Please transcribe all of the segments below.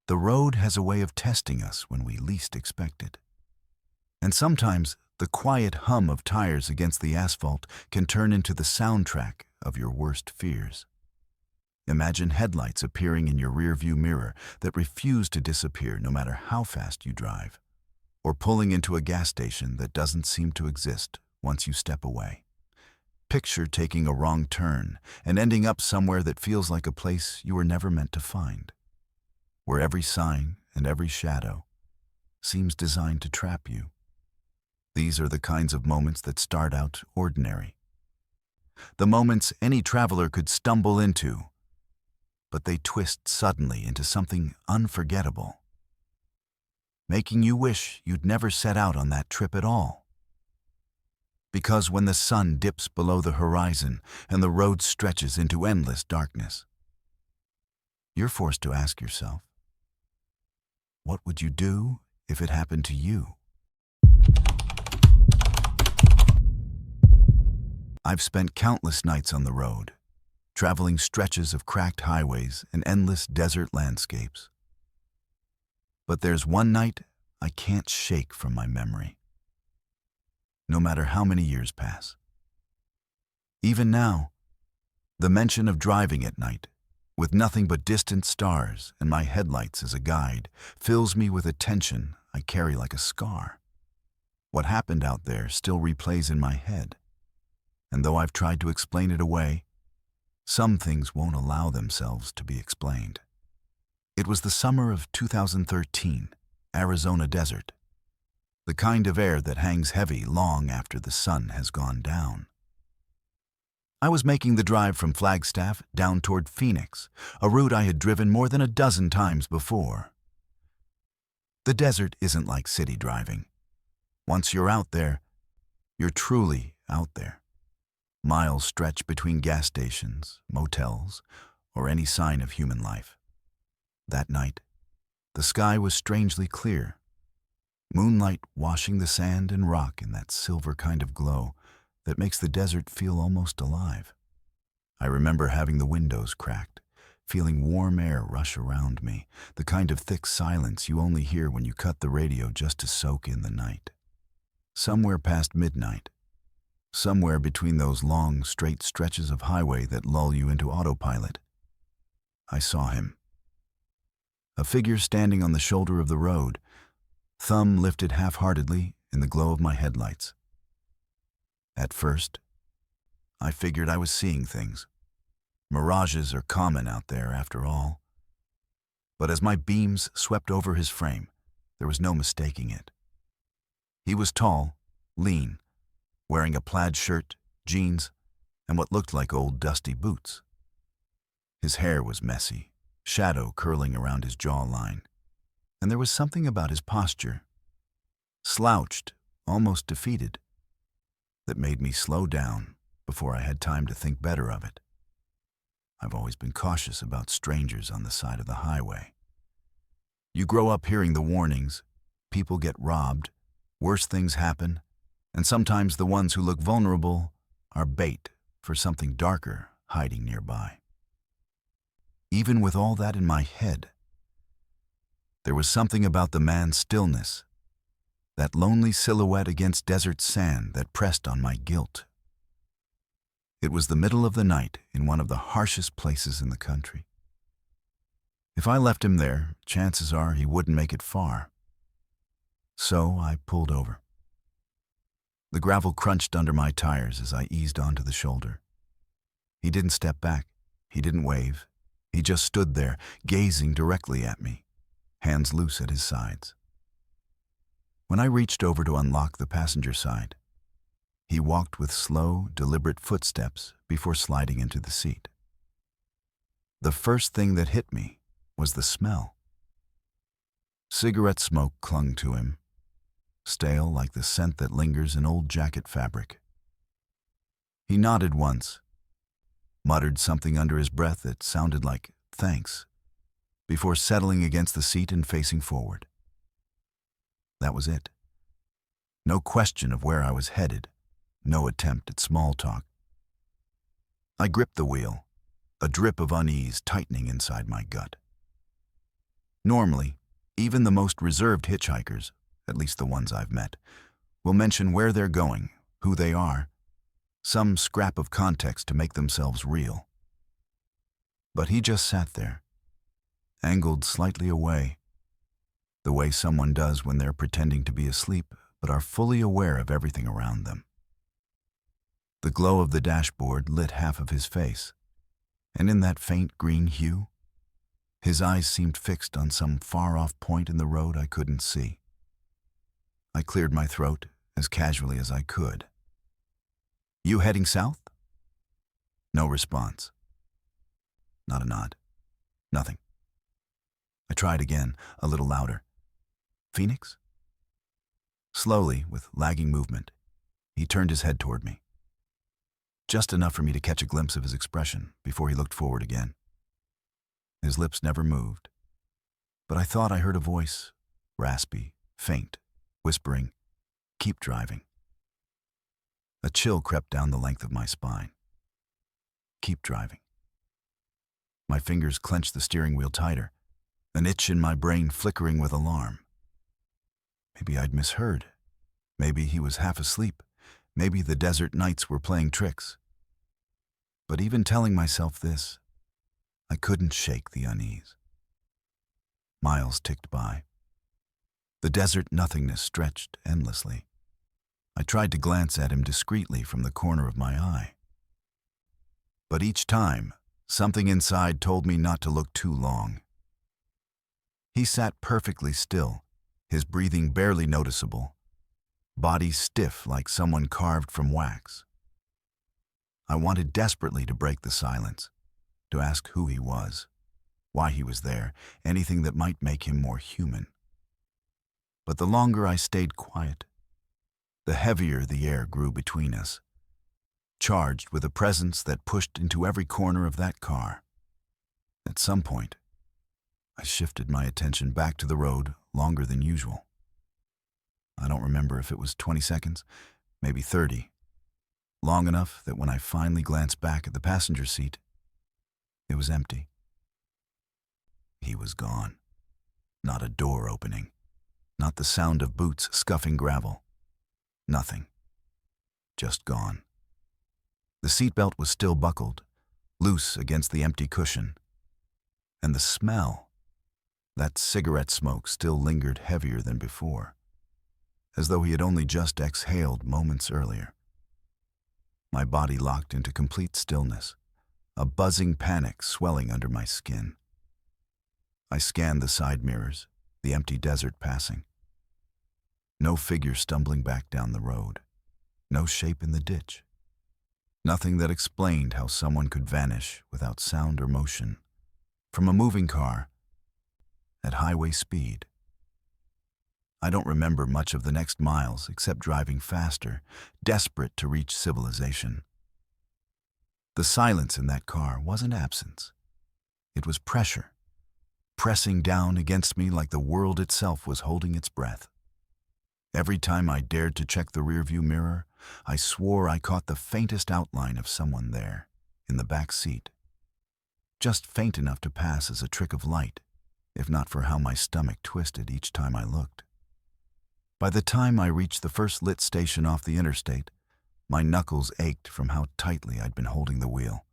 The road has a way of testing us when we least expect it. And sometimes the quiet hum of tires against the asphalt can turn into the soundtrack of your worst fears. Imagine headlights appearing in your rearview mirror that refuse to disappear no matter how fast you drive, or pulling into a gas station that doesn't seem to exist once you step away. Picture taking a wrong turn and ending up somewhere that feels like a place you were never meant to find, where every sign and every shadow seems designed to trap you. These are the kinds of moments that start out ordinary. The moments any traveler could stumble into, but they twist suddenly into something unforgettable, making you wish you'd never set out on that trip at all. Because when the sun dips below the horizon and the road stretches into endless darkness, you're forced to ask yourself, what would you do if it happened to you? I've spent countless nights on the road, traveling stretches of cracked highways and endless desert landscapes. But there's one night I can't shake from my memory, no matter how many years pass. Even now, the mention of driving at night, with nothing but distant stars and my headlights as a guide, fills me with a tension I carry like a scar. What happened out there still replays in my head, and though I've tried to explain it away, some things won't allow themselves to be explained. It was the summer of 2013, Arizona desert, the kind of air that hangs heavy long after the sun has gone down. I was making the drive from Flagstaff down toward Phoenix, a route I had driven more than a dozen times before. The desert isn't like city driving. Once you're out there, you're truly out there. Miles stretch between gas stations, motels, or any sign of human life. That night, the sky was strangely clear, moonlight washing the sand and rock in that silver kind of glow that makes the desert feel almost alive. I remember having the windows cracked, feeling warm air rush around me, the kind of thick silence you only hear when you cut the radio just to soak in the night. Somewhere past midnight, somewhere between those long, straight stretches of highway that lull you into autopilot, I saw him. A figure standing on the shoulder of the road, thumb lifted half-heartedly in the glow of my headlights. At first, I figured I was seeing things. Mirages are common out there, after all. But as my beams swept over his frame, there was no mistaking it. He was tall, lean, wearing a plaid shirt, jeans, and what looked like old dusty boots. His hair was messy, shadow curling around his jawline, and there was something about his posture, slouched, almost defeated, that made me slow down before I had time to think better of it. I've always been cautious about strangers on the side of the highway. You grow up hearing the warnings, people get robbed, worse things happen, and sometimes the ones who look vulnerable are bait for something darker hiding nearby. Even with all that in my head, there was something about the man's stillness, that lonely silhouette against desert sand that pressed on my guilt. It was the middle of the night in one of the harshest places in the country. If I left him there, chances are he wouldn't make it far. So I pulled over. The gravel crunched under my tires as I eased onto the shoulder. He didn't step back. He didn't wave. He just stood there, gazing directly at me, hands loose at his sides. When I reached over to unlock the passenger side, he walked with slow, deliberate footsteps before sliding into the seat. The first thing that hit me was the smell. Cigarette smoke clung to him, stale like the scent that lingers in old jacket fabric. He nodded once, muttered something under his breath that sounded like thanks, before settling against the seat and facing forward. That was it. No question of where I was headed, no attempt at small talk. I gripped the wheel, a drip of unease tightening inside my gut. Normally, even the most reserved hitchhikers, at least the ones I've met, will mention where they're going, who they are, some scrap of context to make themselves real. But he just sat there, angled slightly away, the way someone does when they're pretending to be asleep but are fully aware of everything around them. The glow of the dashboard lit half of his face, and in that faint green hue, his eyes seemed fixed on some far-off point in the road I couldn't see. I cleared my throat as casually as I could. "You heading south?" No response. Not a nod. Nothing. I tried again, a little louder. "Phoenix?" Slowly, with lagging movement, he turned his head toward me. Just enough for me to catch a glimpse of his expression before he looked forward again. His lips never moved, but I thought I heard a voice, raspy, faint, whispering, "Keep driving." A chill crept down the length of my spine. Keep driving. My fingers clenched the steering wheel tighter, an itch in my brain flickering with alarm. Maybe I'd misheard. Maybe he was half asleep. Maybe the desert nights were playing tricks. But even telling myself this, I couldn't shake the unease. Miles ticked by. The desert nothingness stretched endlessly. I tried to glance at him discreetly from the corner of my eye. But each time, something inside told me not to look too long. He sat perfectly still, his breathing barely noticeable, body stiff like someone carved from wax. I wanted desperately to break the silence, to ask who he was, why he was there, anything that might make him more human. But the longer I stayed quiet, the heavier the air grew between us, charged with a presence that pushed into every corner of that car. At some point, I shifted my attention back to the road longer than usual. I don't remember if it was 20 seconds, maybe 30, long enough that when I finally glanced back at the passenger seat, it was empty. He was gone. Not a door opening, not the sound of boots scuffing gravel. Nothing. Just gone. The seatbelt was still buckled, loose against the empty cushion. And the smell, that cigarette smoke still lingered heavier than before, as though he had only just exhaled moments earlier. My body locked into complete stillness, a buzzing panic swelling under my skin. I scanned the side mirrors, the empty desert passing. No figure stumbling back down the road. No shape in the ditch. Nothing that explained how someone could vanish without sound or motion from a moving car at highway speed. I don't remember much of the next miles except driving faster, desperate to reach civilization. The silence in that car wasn't absence. It was pressure, pressing down against me like the world itself was holding its breath. Every time I dared to check the rearview mirror, I swore I caught the faintest outline of someone there, in the back seat. Just faint enough to pass as a trick of light, if not for how my stomach twisted each time I looked. By the time I reached the first lit station off the interstate, my knuckles ached from how tightly I'd been holding the wheel.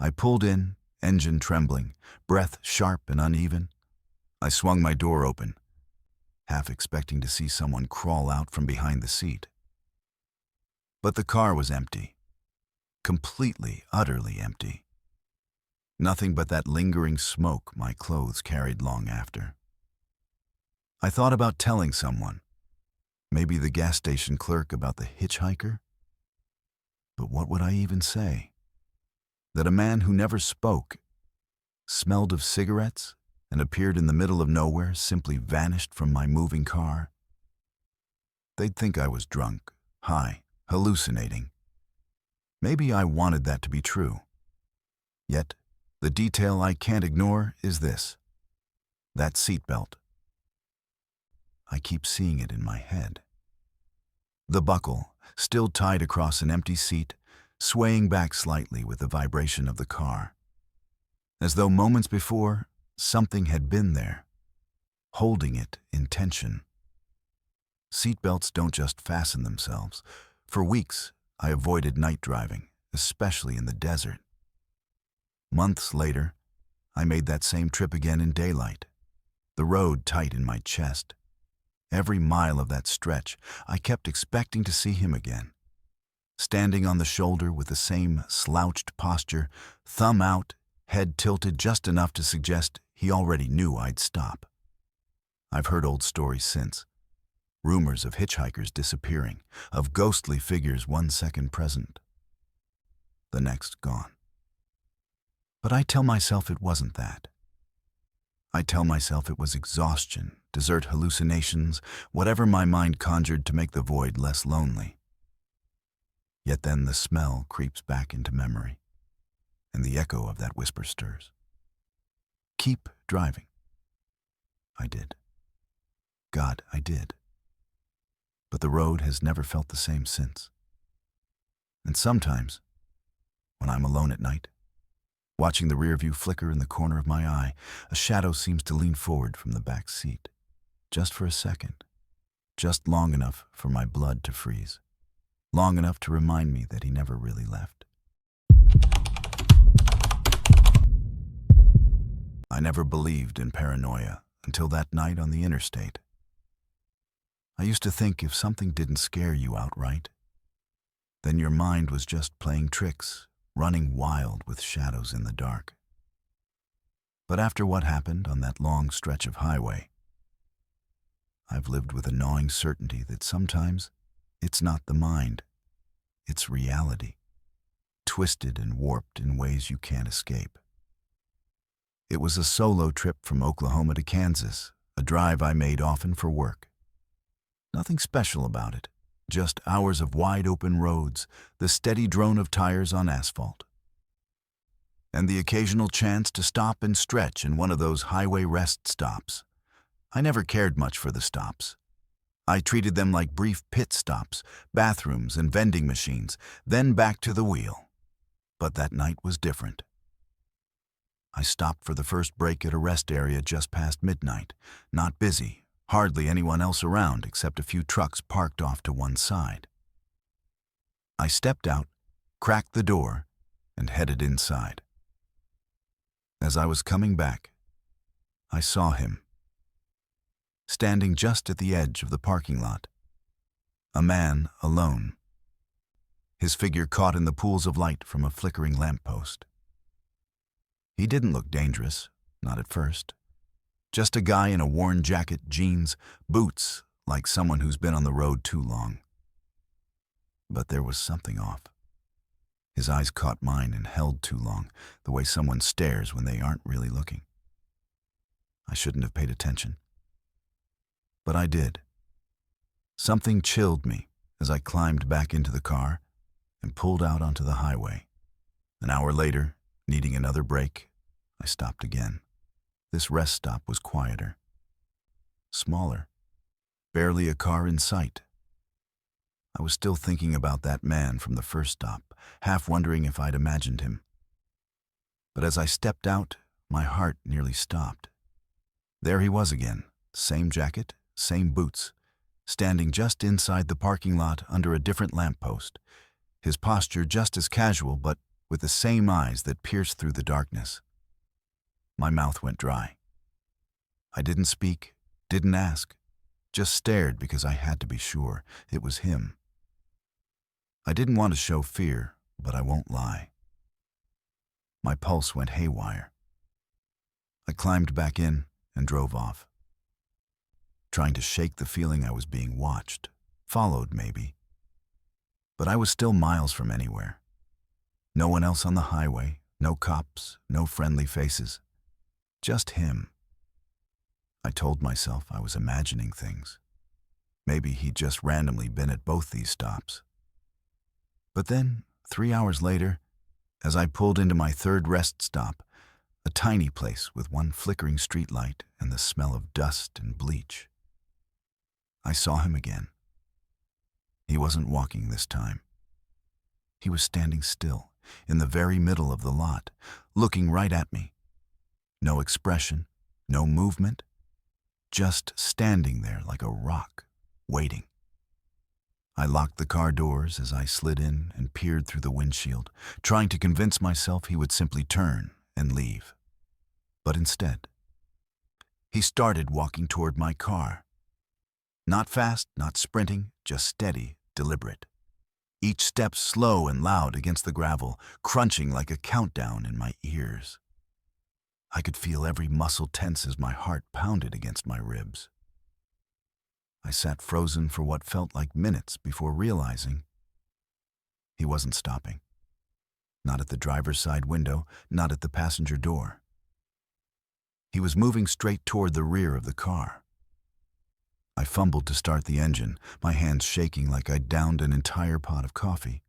I pulled in, engine trembling, breath sharp and uneven. I swung my door open, half expecting to see someone crawl out from behind the seat. But the car was empty. Completely, utterly empty. Nothing but that lingering smoke my clothes carried long after. I thought about telling someone, maybe the gas station clerk, about the hitchhiker. But what would I even say? That a man who never spoke, smelled of cigarettes, and appeared in the middle of nowhere simply vanished from my moving car? They'd think I was drunk, high, hallucinating. Maybe I wanted that to be true. Yet, the detail I can't ignore is this: that seatbelt. I keep seeing it in my head. The buckle, still tied across an empty seat, swaying back slightly with the vibration of the car. As though moments before, something had been there, holding it in tension. Seatbelts don't just fasten themselves. For weeks, I avoided night driving, especially in the desert. Months later, I made that same trip again in daylight, the road tight in my chest. Every mile of that stretch, I kept expecting to see him again. Standing on the shoulder with the same slouched posture, thumb out, head tilted just enough to suggest he already knew I'd stop. I've heard old stories since. Rumors of hitchhikers disappearing, of ghostly figures 1 second present, the next gone. But I tell myself it wasn't that. I tell myself it was exhaustion, desert hallucinations, whatever my mind conjured to make the void less lonely. Yet then the smell creeps back into memory, and the echo of that whisper stirs. Keep driving. I did. God, I did. But the road has never felt the same since. And sometimes, when I'm alone at night, watching the rearview flicker in the corner of my eye, a shadow seems to lean forward from the back seat, just for a second, just long enough for my blood to freeze, long enough to remind me that he never really left. I never believed in paranoia until that night on the interstate. I used to think if something didn't scare you outright, then your mind was just playing tricks, running wild with shadows in the dark. But after what happened on that long stretch of highway, I've lived with a gnawing certainty that sometimes it's not the mind, it's reality, twisted and warped in ways you can't escape. It was a solo trip from Oklahoma to Kansas, a drive I made often for work. Nothing special about it. Just hours of wide-open roads, the steady drone of tires on asphalt, and the occasional chance to stop and stretch in one of those highway rest stops. I never cared much for the stops. I treated them like brief pit stops, bathrooms and vending machines, then back to the wheel. But that night was different. I stopped for the first break at a rest area just past midnight, not busy. Hardly anyone else around except a few trucks parked off to one side. I stepped out, cracked the door, and headed inside. As I was coming back, I saw him, standing just at the edge of the parking lot. A man alone, his figure caught in the pools of light from a flickering lamppost. He didn't look dangerous, not at first. Just a guy in a worn jacket, jeans, boots, like someone who's been on the road too long. But there was something off. His eyes caught mine and held too long, the way someone stares when they aren't really looking. I shouldn't have paid attention. But I did. Something chilled me as I climbed back into the car and pulled out onto the highway. An hour later, needing another break, I stopped again. This rest stop was quieter, smaller, barely a car in sight. I was still thinking about that man from the first stop, half wondering if I'd imagined him. But as I stepped out, my heart nearly stopped. There he was again, same jacket, same boots, standing just inside the parking lot under a different lamppost, his posture just as casual but with the same eyes that pierced through the darkness. My mouth went dry. I didn't speak, didn't ask, just stared because I had to be sure it was him. I didn't want to show fear, but I won't lie. My pulse went haywire. I climbed back in and drove off, trying to shake the feeling I was being watched, followed maybe. But I was still miles from anywhere. No one else on the highway, no cops, no friendly faces. Just him. I told myself I was imagining things. Maybe he'd just randomly been at both these stops. But then, 3 hours later, as I pulled into my third rest stop, a tiny place with one flickering streetlight and the smell of dust and bleach, I saw him again. He wasn't walking this time. He was standing still, in the very middle of the lot, looking right at me. No expression, no movement, just standing there like a rock, waiting. I locked the car doors as I slid in and peered through the windshield, trying to convince myself he would simply turn and leave. But instead, he started walking toward my car. Not fast, not sprinting, just steady, deliberate. Each step slow and loud against the gravel, crunching like a countdown in my ears. I could feel every muscle tense as my heart pounded against my ribs. I sat frozen for what felt like minutes before realizing he wasn't stopping. Not at the driver's side window, not at the passenger door. He was moving straight toward the rear of the car. I fumbled to start the engine, my hands shaking like I'd downed an entire pot of coffee.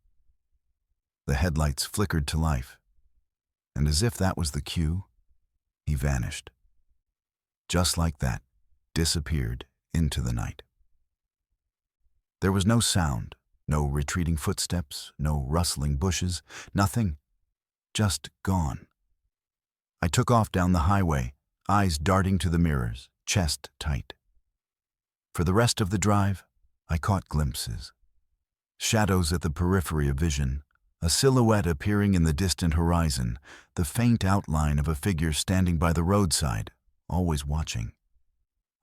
The headlights flickered to life, and as if that was the cue, he vanished. Just like that, disappeared into the night. There was no sound, no retreating footsteps, no rustling bushes, nothing, just gone. I took off down the highway, eyes darting to the mirrors, chest tight. For the rest of the drive, I caught glimpses. Shadows at the periphery of vision, a silhouette appearing in the distant horizon, the faint outline of a figure standing by the roadside, always watching.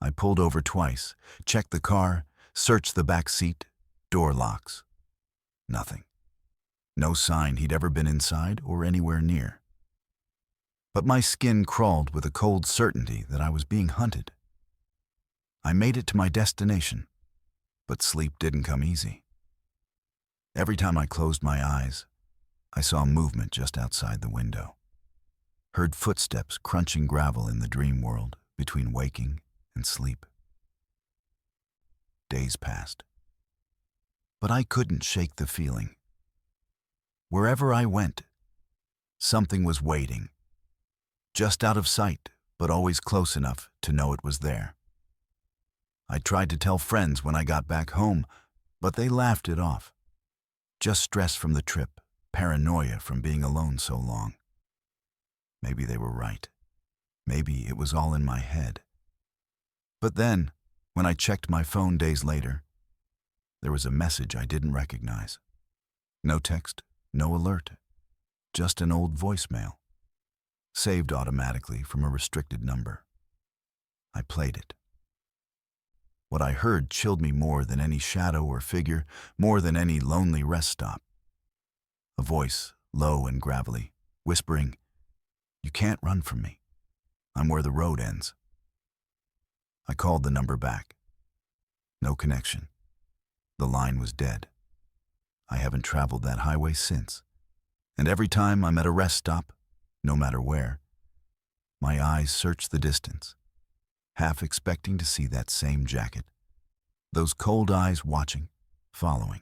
I pulled over twice, checked the car, searched the back seat, door locks. Nothing. No sign he'd ever been inside or anywhere near. But my skin crawled with a cold certainty that I was being hunted. I made it to my destination, but sleep didn't come easy. Every time I closed my eyes, I saw movement just outside the window. Heard footsteps crunching gravel in the dream world between waking and sleep. Days passed, but I couldn't shake the feeling. Wherever I went, something was waiting, just out of sight, but always close enough to know it was there. I tried to tell friends when I got back home, but they laughed it off. Just stress from the trip, paranoia from being alone so long. Maybe they were right. Maybe it was all in my head. But then, when I checked my phone days later, there was a message I didn't recognize. No text, no alert, just an old voicemail, saved automatically from a restricted number. I played it. What I heard chilled me more than any shadow or figure, more than any lonely rest stop. A voice, low and gravelly, whispering, "You can't run from me. I'm where the road ends." I called the number back. No connection. The line was dead. I haven't traveled that highway since. And every time I'm at a rest stop, no matter where, my eyes search the distance, half expecting to see that same jacket. Those cold eyes watching, following.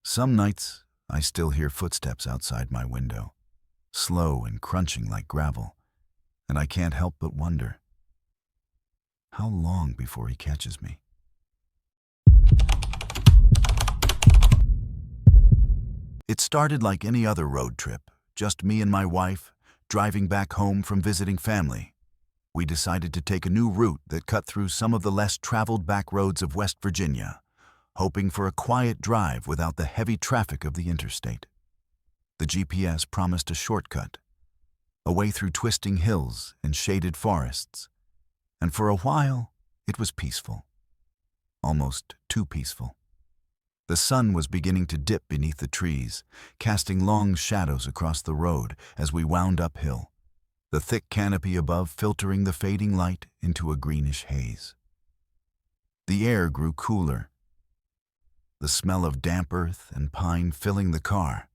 Some nights, I still hear footsteps outside my window, slow and crunching like gravel, and I can't help but wonder, how long before he catches me? It started like any other road trip, just me and my wife, driving back home from visiting family. We decided to take a new route that cut through some of the less traveled back roads of West Virginia, hoping for a quiet drive without the heavy traffic of the interstate. The GPS promised a shortcut, a way through twisting hills and shaded forests, and for a while, it was peaceful. Almost too peaceful. The sun was beginning to dip beneath the trees, casting long shadows across the road as we wound uphill, the thick canopy above filtering the fading light into a greenish haze. The air grew cooler, the smell of damp earth and pine filling the car.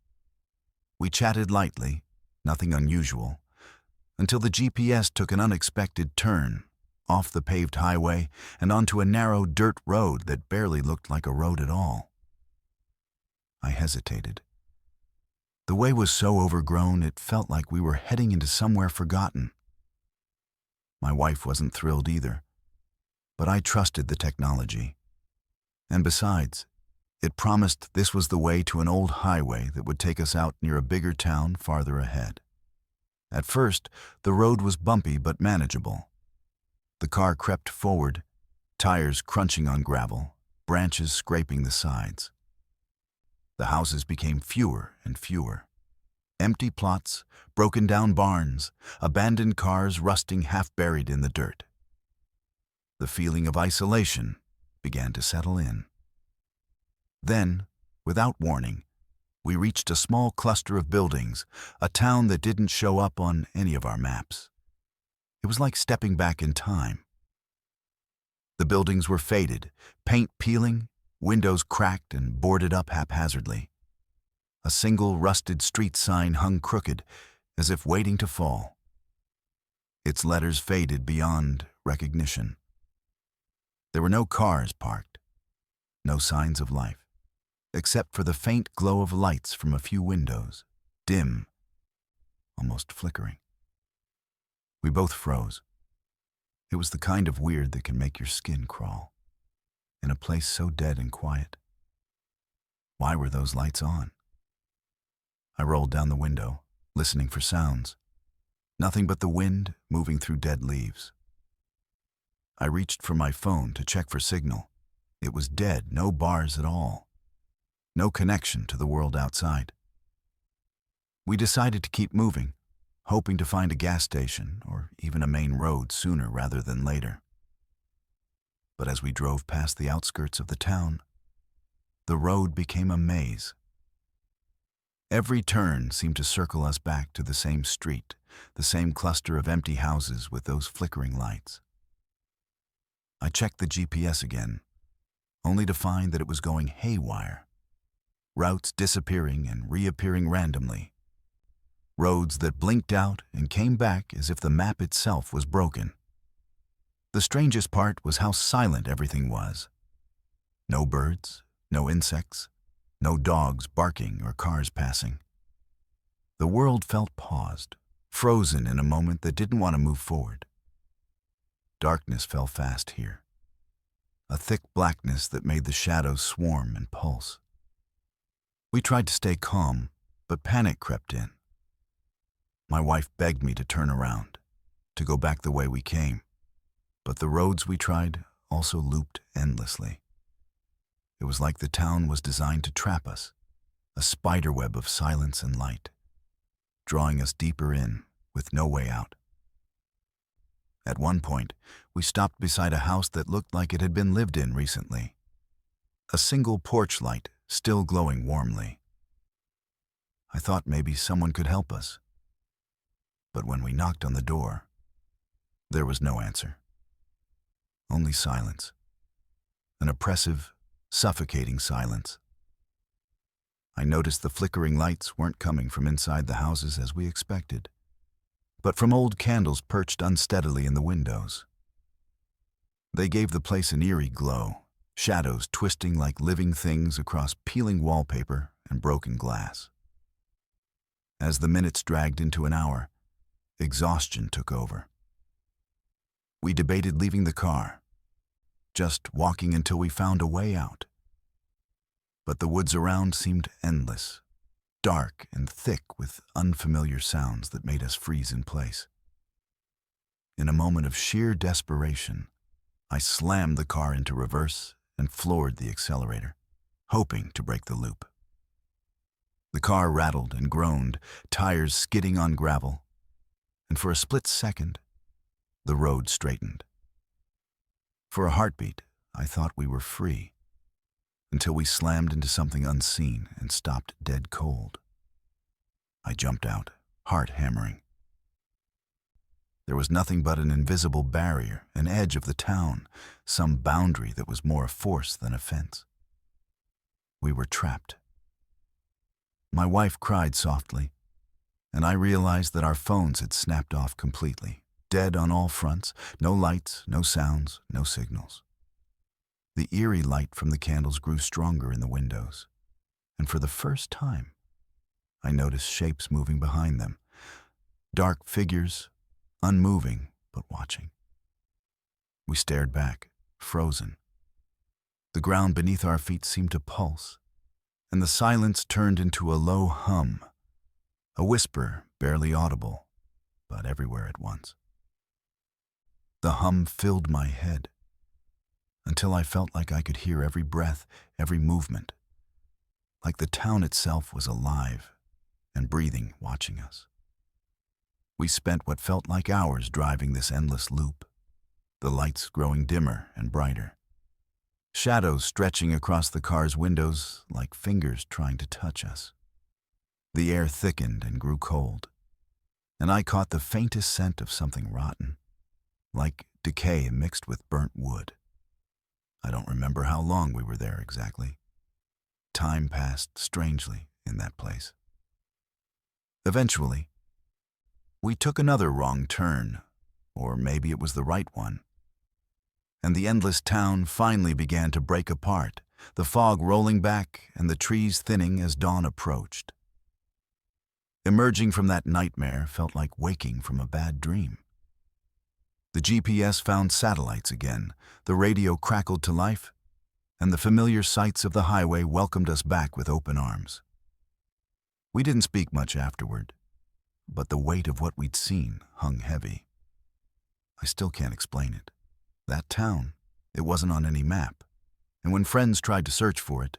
We chatted lightly, nothing unusual, until the GPS took an unexpected turn, off the paved highway and onto a narrow dirt road that barely looked like a road at all. I hesitated. The way was so overgrown it felt like we were heading into somewhere forgotten. My wife wasn't thrilled either, but I trusted the technology. And besides, it promised this was the way to an old highway that would take us out near a bigger town farther ahead. At first, the road was bumpy but manageable. The car crept forward, tires crunching on gravel, branches scraping the sides. The houses became fewer and fewer. Empty plots, broken-down barns, abandoned cars rusting half-buried in the dirt. The feeling of isolation began to settle in. Then, without warning, we reached a small cluster of buildings, a town that didn't show up on any of our maps. It was like stepping back in time. The buildings were faded, paint peeling, windows cracked and boarded up haphazardly. A single rusted street sign hung crooked, as if waiting to fall. Its letters faded beyond recognition. There were no cars parked, no signs of life, except for the faint glow of lights from a few windows, dim, almost flickering. We both froze. It was the kind of weird that can make your skin crawl, in a place so dead and quiet. Why were those lights on? I rolled down the window, listening for sounds. Nothing but the wind moving through dead leaves. I reached for my phone to check for signal. It was dead, no bars at all. No connection to the world outside. We decided to keep moving, hoping to find a gas station or even a main road sooner rather than later. But as we drove past the outskirts of the town, the road became a maze. Every turn seemed to circle us back to the same street, the same cluster of empty houses with those flickering lights. I checked the GPS again, only to find that it was going haywire. Routes disappearing and reappearing randomly. Roads that blinked out and came back as if the map itself was broken. The strangest part was how silent everything was. No birds, no insects, no dogs barking or cars passing. The world felt paused, frozen in a moment that didn't want to move forward. Darkness fell fast here, a thick blackness that made the shadows swarm and pulse. We tried to stay calm, but panic crept in. My wife begged me to turn around, to go back the way we came, but the roads we tried also looped endlessly. It was like the town was designed to trap us, a spiderweb of silence and light, drawing us deeper in with no way out. At one point, we stopped beside a house that looked like it had been lived in recently. A single porch light still glowing warmly. I thought maybe someone could help us. But when we knocked on the door, there was no answer. Only silence. An oppressive, suffocating silence. I noticed the flickering lights weren't coming from inside the houses as we expected, but from old candles perched unsteadily in the windows. They gave the place an eerie glow, shadows twisting like living things across peeling wallpaper and broken glass. As the minutes dragged into an hour, exhaustion took over. We debated leaving the car, just walking until we found a way out. But the woods around seemed endless, dark and thick with unfamiliar sounds that made us freeze in place. In a moment of sheer desperation, I slammed the car into reverse and floored the accelerator, hoping to break the loop. The car rattled and groaned, tires skidding on gravel, and for a split second, the road straightened. For a heartbeat, I thought we were free, until we slammed into something unseen and stopped dead cold. I jumped out, heart hammering. There was nothing but an invisible barrier, an edge of the town, some boundary that was more a force than a fence. We were trapped. My wife cried softly, and I realized that our phones had snapped off completely, dead on all fronts, no lights, no sounds, no signals. The eerie light from the candles grew stronger in the windows, and for the first time, I noticed shapes moving behind them, dark figures, unmoving but watching. We stared back, frozen. The ground beneath our feet seemed to pulse, and the silence turned into a low hum, a whisper barely audible, but everywhere at once. The hum filled my head until I felt like I could hear every breath, every movement, like the town itself was alive and breathing, watching us. We spent what felt like hours driving this endless loop, the lights growing dimmer and brighter, shadows stretching across the car's windows like fingers trying to touch us. The air thickened and grew cold, and I caught the faintest scent of something rotten, like decay mixed with burnt wood. I don't remember how long we were there exactly. Time passed strangely in that place. Eventually, we took another wrong turn, or maybe it was the right one, and the endless town finally began to break apart, the fog rolling back and the trees thinning as dawn approached. Emerging from that nightmare felt like waking from a bad dream. The GPS found satellites again, the radio crackled to life, and the familiar sights of the highway welcomed us back with open arms. We didn't speak much afterward, but the weight of what we'd seen hung heavy. I still can't explain it. That town, it wasn't on any map, and when friends tried to search for it,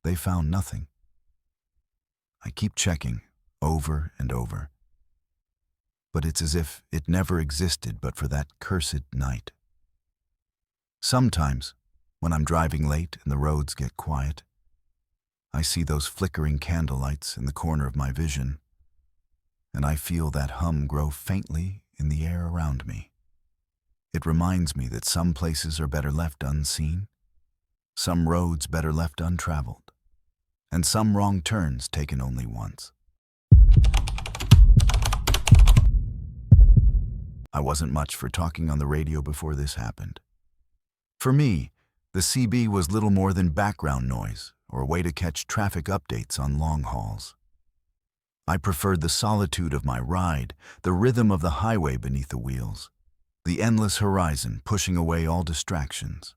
they found nothing. I keep checking, over and over, but it's as if it never existed but for that cursed night. Sometimes, when I'm driving late and the roads get quiet, I see those flickering candlelights in the corner of my vision, and I feel that hum grow faintly in the air around me. It reminds me that some places are better left unseen, some roads better left untraveled, and some wrong turns taken only once. I wasn't much for talking on the radio before this happened. For me, the CB was little more than background noise or a way to catch traffic updates on long hauls. I preferred the solitude of my ride, the rhythm of the highway beneath the wheels, the endless horizon pushing away all distractions.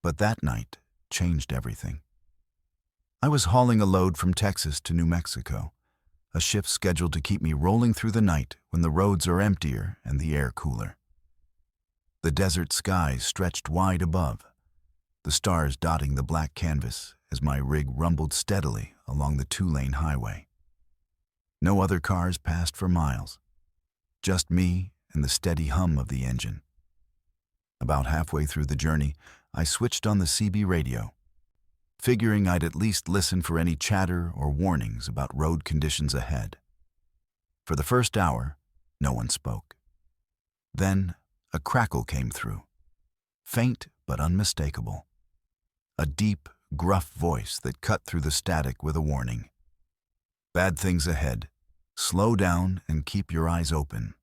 But that night changed everything. I was hauling a load from Texas to New Mexico, a shift scheduled to keep me rolling through the night when the roads are emptier and the air cooler. The desert skies stretched wide above, the stars dotting the black canvas as my rig rumbled steadily along the two-lane highway. No other cars passed for miles, just me and the steady hum of the engine. About halfway through the journey, I switched on the CB radio, figuring I'd at least listen for any chatter or warnings about road conditions ahead. For the first hour, no one spoke. Then, a crackle came through, faint but unmistakable. A deep, gruff voice that cut through the static with a warning. Bad things ahead. Slow down and keep your eyes open.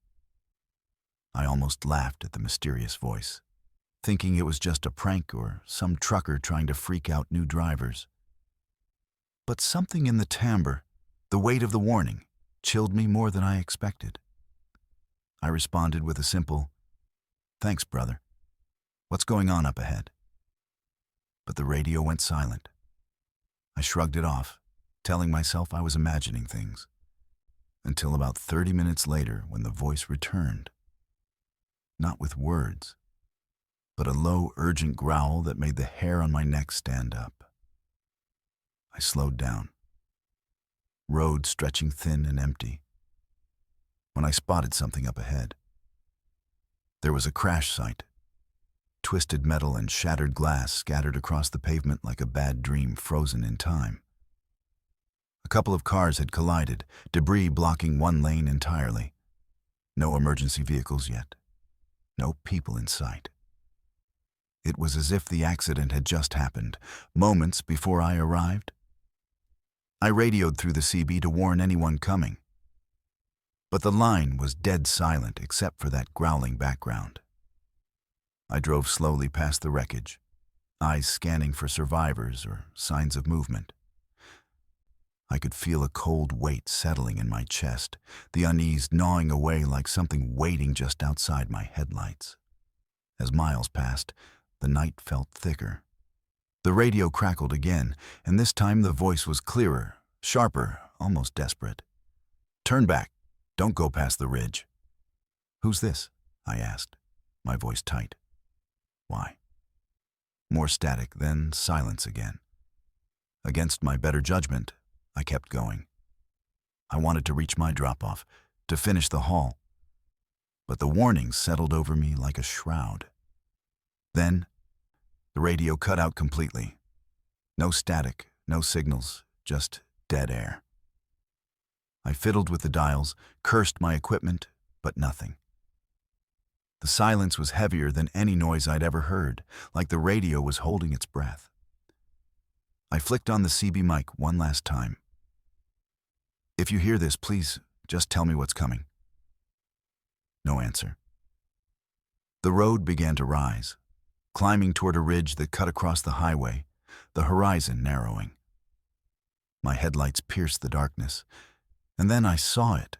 I almost laughed at the mysterious voice, thinking it was just a prank or some trucker trying to freak out new drivers. But something in the timbre, the weight of the warning, chilled me more than I expected. I responded with a simple, "Thanks, brother. What's going on up ahead?" But the radio went silent. I shrugged it off, telling myself I was imagining things, until about 30 minutes later when the voice returned. Not with words, but a low, urgent growl that made the hair on my neck stand up. I slowed down, road stretching thin and empty, when I spotted something up ahead. There was a crash site, twisted metal and shattered glass scattered across the pavement like a bad dream frozen in time. A couple of cars had collided, debris blocking one lane entirely. No emergency vehicles yet. No people in sight. It was as if the accident had just happened, moments before I arrived. I radioed through the CB to warn anyone coming, but the line was dead silent except for that growling background. I drove slowly past the wreckage, eyes scanning for survivors or signs of movement. I could feel a cold weight settling in my chest, the unease gnawing away like something waiting just outside my headlights. As miles passed, the night felt thicker. The radio crackled again, and this time the voice was clearer, sharper, almost desperate. "Turn back. Don't go past the ridge. Who's this? I asked, my voice tight. Why? More static, then silence again. Against my better judgment, I kept going. I wanted to reach my drop-off, to finish the haul. But the warnings settled over me like a shroud. Then, the radio cut out completely. No static, no signals, just dead air. I fiddled with the dials, cursed my equipment, but nothing. The silence was heavier than any noise I'd ever heard, like the radio was holding its breath. I flicked on the CB mic one last time. If you hear this, please just tell me what's coming. No answer. The road began to rise, climbing toward a ridge that cut across the highway, the horizon narrowing. My headlights pierced the darkness, and then I saw it.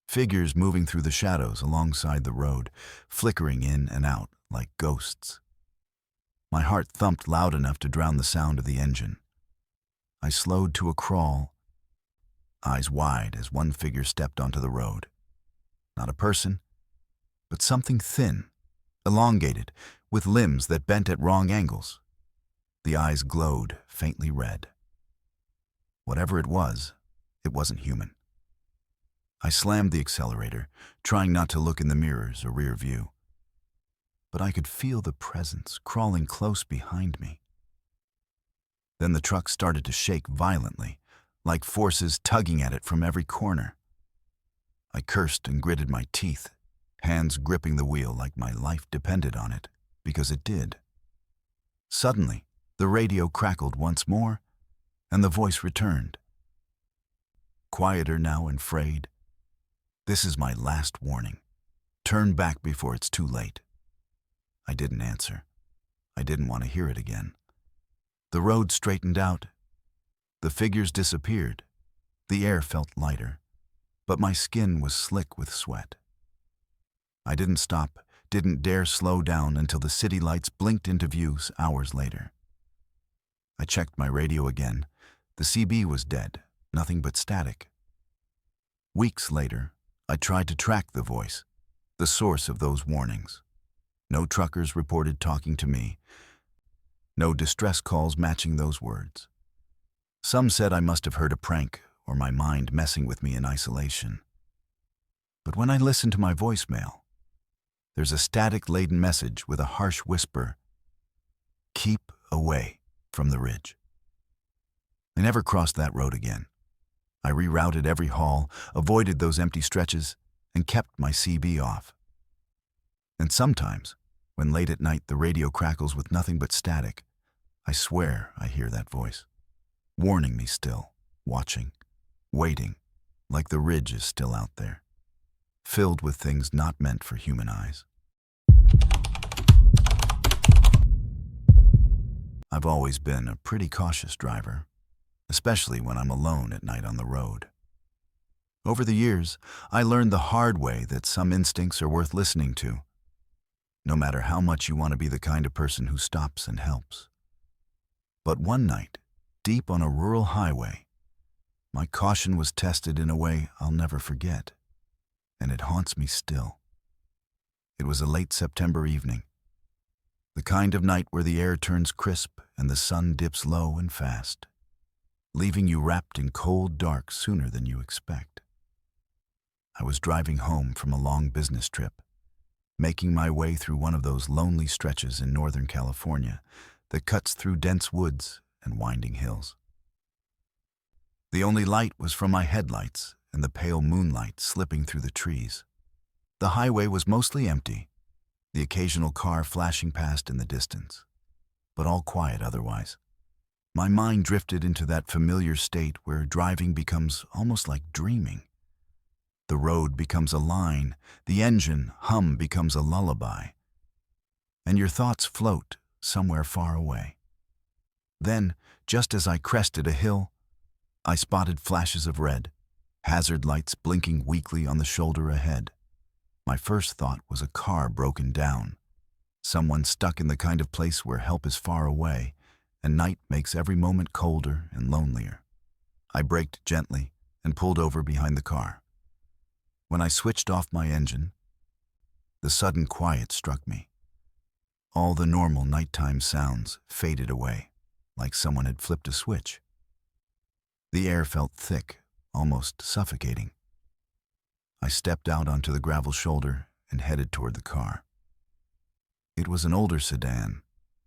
Figures moving through the shadows alongside the road, flickering in and out like ghosts. My heart thumped loud enough to drown the sound of the engine. I slowed to a crawl, eyes wide as one figure stepped onto the road. Not a person, but something thin, elongated, with limbs that bent at wrong angles. The eyes glowed, faintly red. Whatever it wasn't human. I slammed the accelerator, trying not to look in the mirrors or rear view. But I could feel the presence crawling close behind me. Then the truck started to shake violently, like forces tugging at it from every corner. I cursed and gritted my teeth, hands gripping the wheel like my life depended on it, because it did. Suddenly, the radio crackled once more, and the voice returned. Quieter now and frayed. This is my last warning. Turn back before it's too late. I didn't answer. I didn't want to hear it again. The road straightened out. The figures disappeared. The air felt lighter, but my skin was slick with sweat. I didn't stop, didn't dare slow down until the city lights blinked into view hours later. I checked my radio again. The CB was dead, nothing but static. Weeks later, I tried to track the voice, the source of those warnings. No truckers reported talking to me. No distress calls matching those words. Some said I must have heard a prank or my mind messing with me in isolation. But when I listened to my voicemail, there's a static-laden message with a harsh whisper. Keep away from the ridge. I never crossed that road again. I rerouted every haul, avoided those empty stretches, and kept my CB off. And sometimes, when late at night the radio crackles with nothing but static, I swear I hear that voice, warning me still, watching, waiting, like the ridge is still out there, filled with things not meant for human eyes. I've always been a pretty cautious driver, especially when I'm alone at night on the road. Over the years, I learned the hard way that some instincts are worth listening to, no matter how much you want to be the kind of person who stops and helps. But one night, deep on a rural highway, my caution was tested in a way I'll never forget, and it haunts me still. It was a late September evening, the kind of night where the air turns crisp and the sun dips low and fast, leaving you wrapped in cold dark sooner than you expect. I was driving home from a long business trip, making my way through one of those lonely stretches in Northern California that cuts through dense woods and winding hills. The only light was from my headlights and the pale moonlight slipping through the trees. The highway was mostly empty, the occasional car flashing past in the distance, but all quiet otherwise. My mind drifted into that familiar state where driving becomes almost like dreaming. The road becomes a line, the engine hum becomes a lullaby, and your thoughts float somewhere far away. Then, just as I crested a hill, I spotted flashes of red, hazard lights blinking weakly on the shoulder ahead. My first thought was a car broken down, someone stuck in the kind of place where help is far away, and night makes every moment colder and lonelier. I braked gently and pulled over behind the car. When I switched off my engine, the sudden quiet struck me. All the normal nighttime sounds faded away, like someone had flipped a switch. The air felt thick, almost suffocating. I stepped out onto the gravel shoulder and headed toward the car. It was an older sedan,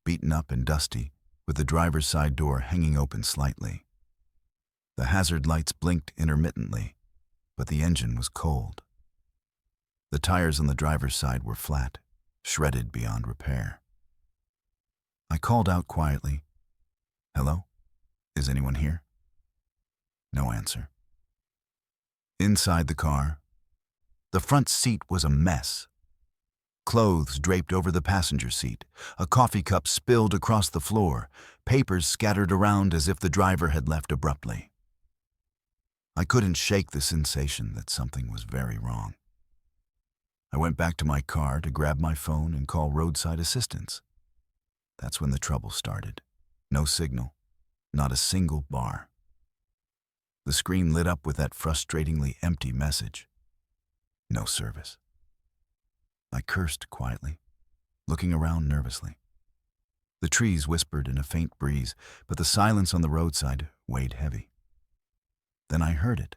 beaten up and dusty, with the driver's side door hanging open slightly. The hazard lights blinked intermittently, but the engine was cold. The tires on the driver's side were flat, shredded beyond repair. I called out quietly, "Hello? Is anyone here?" No answer. Inside the car, the front seat was a mess. Clothes draped over the passenger seat, a coffee cup spilled across the floor, papers scattered around as if the driver had left abruptly. I couldn't shake the sensation that something was very wrong. I went back to my car to grab my phone and call roadside assistance. That's when the trouble started. No signal, not a single bar. The screen lit up with that frustratingly empty message. No service. I cursed quietly, looking around nervously. The trees whispered in a faint breeze, but the silence on the roadside weighed heavy. Then I heard it.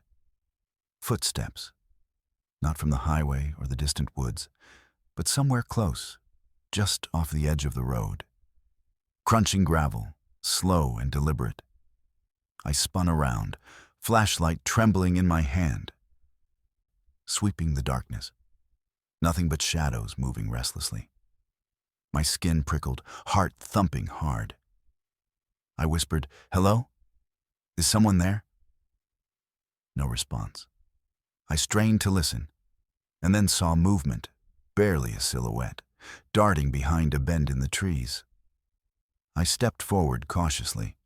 Footsteps. Not from the highway or the distant woods, but somewhere close, just off the edge of the road. Crunching gravel, slow and deliberate. I spun around, flashlight trembling in my hand. Sweeping the darkness. Nothing but shadows moving restlessly. My skin prickled, heart thumping hard. I whispered, "Hello? Is someone there?" No response. I strained to listen, and then saw movement, barely a silhouette, darting behind a bend in the trees. I stepped forward cautiously.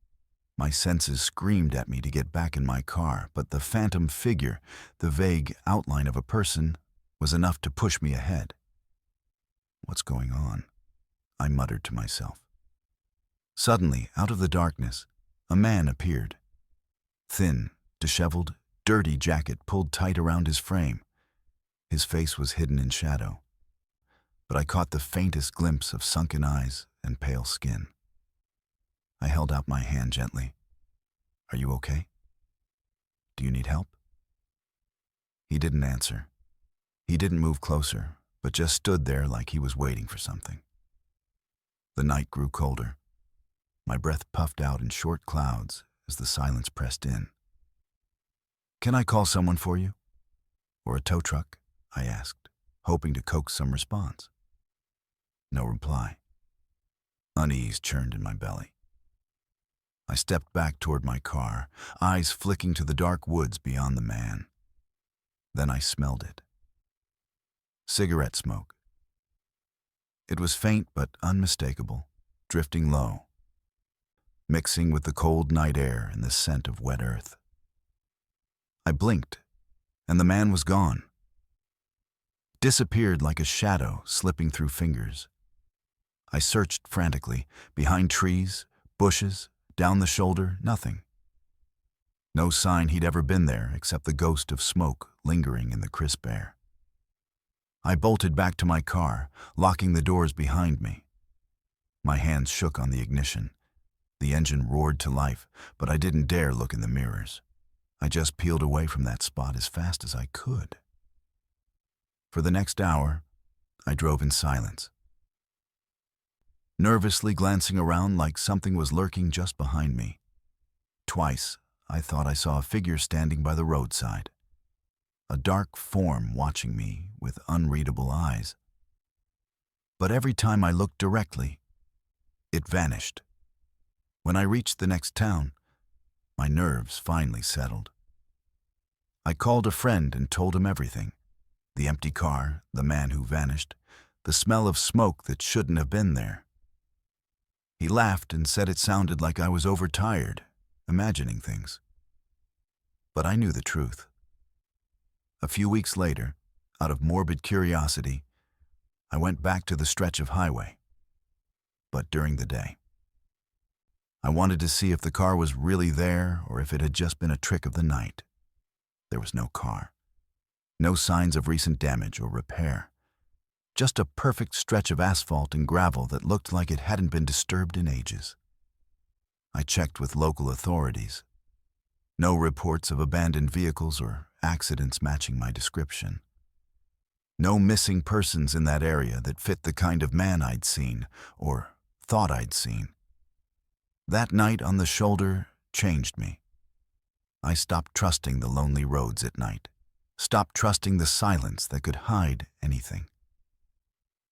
My senses screamed at me to get back in my car, but the phantom figure, the vague outline of a person, was enough to push me ahead. "What's going on?" I muttered to myself. Suddenly, out of the darkness, a man appeared. Thin, disheveled, dirty jacket pulled tight around his frame. His face was hidden in shadow, but I caught the faintest glimpse of sunken eyes and pale skin. I held out my hand gently. "Are you okay? Do you need help?" He didn't answer. He didn't move closer, but just stood there like he was waiting for something. The night grew colder. My breath puffed out in short clouds as the silence pressed in. "Can I call someone for you? Or a tow truck?" I asked, hoping to coax some response. No reply. Unease churned in my belly. I stepped back toward my car, eyes flicking to the dark woods beyond the man. Then I smelled it. Cigarette smoke. It was faint but unmistakable, drifting low, mixing with the cold night air and the scent of wet earth. I blinked, and the man was gone. Disappeared like a shadow slipping through fingers. I searched frantically, behind trees, bushes, down the shoulder, nothing. No sign he'd ever been there except the ghost of smoke lingering in the crisp air. I bolted back to my car, locking the doors behind me. My hands shook on the ignition. The engine roared to life, but I didn't dare look in the mirrors. I just peeled away from that spot as fast as I could. For the next hour, I drove in silence, nervously glancing around like something was lurking just behind me. Twice, I thought I saw a figure standing by the roadside, a dark form watching me with unreadable eyes. But every time I looked directly, it vanished. When I reached the next town, my nerves finally settled. I called a friend and told him everything. The empty car, the man who vanished, the smell of smoke that shouldn't have been there. He laughed and said it sounded like I was overtired, imagining things. But I knew the truth. A few weeks later, out of morbid curiosity, I went back to the stretch of highway. But during the day, I wanted to see if the car was really there or if it had just been a trick of the night. There was no car. No signs of recent damage or repair. Just a perfect stretch of asphalt and gravel that looked like it hadn't been disturbed in ages. I checked with local authorities. No reports of abandoned vehicles or accidents matching my description. No missing persons in that area that fit the kind of man I'd seen, or thought I'd seen. That night on the shoulder changed me. I stopped trusting the lonely roads at night. Stopped trusting the silence that could hide anything.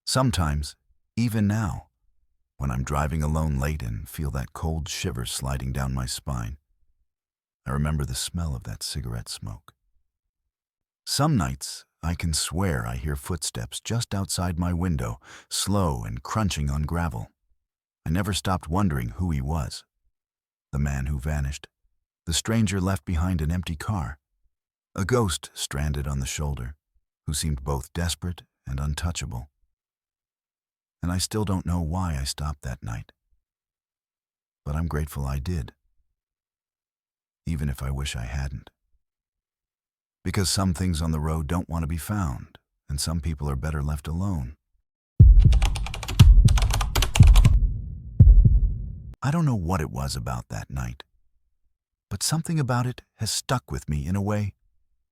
Sometimes, even now, when I'm driving alone late and feel that cold shiver sliding down my spine, I remember the smell of that cigarette smoke. Some nights, I can swear I hear footsteps just outside my window, slow and crunching on gravel. I never stopped wondering who he was. The man who vanished. The stranger left behind an empty car. A ghost stranded on the shoulder, who seemed both desperate and untouchable. And I still don't know why I stopped that night. But I'm grateful I did. Even if I wish I hadn't. Because some things on the road don't want to be found, and some people are better left alone. I don't know what it was about that night, but something about it has stuck with me in a way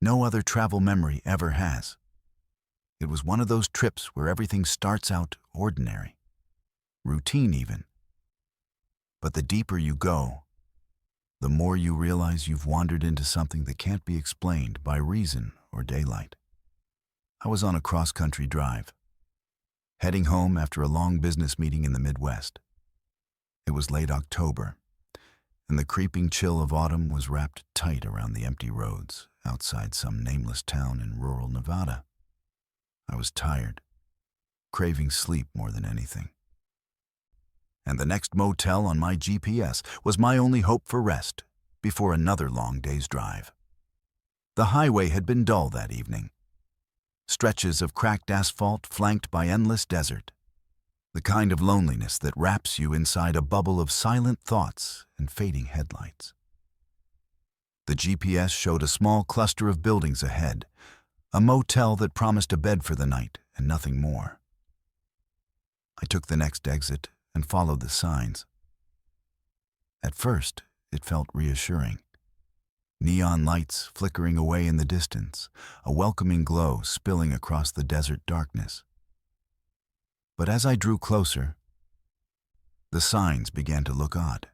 no other travel memory ever has. It was one of those trips where everything starts out ordinary, routine even. But the deeper you go, the more you realize you've wandered into something that can't be explained by reason or daylight. I was on a cross-country drive, heading home after a long business meeting in the Midwest. It was late October, and the creeping chill of autumn was wrapped tight around the empty roads outside some nameless town in rural Nevada. I was tired, craving sleep more than anything. And the next motel on my GPS was my only hope for rest before another long day's drive. The highway had been dull that evening. Stretches of cracked asphalt flanked by endless desert. The kind of loneliness that wraps you inside a bubble of silent thoughts and fading headlights. The GPS showed a small cluster of buildings ahead, a motel that promised a bed for the night and nothing more. I took the next exit and followed the signs. At first, it felt reassuring. Neon lights flickering away in the distance, a welcoming glow spilling across the desert darkness. But as I drew closer, the signs began to look odd.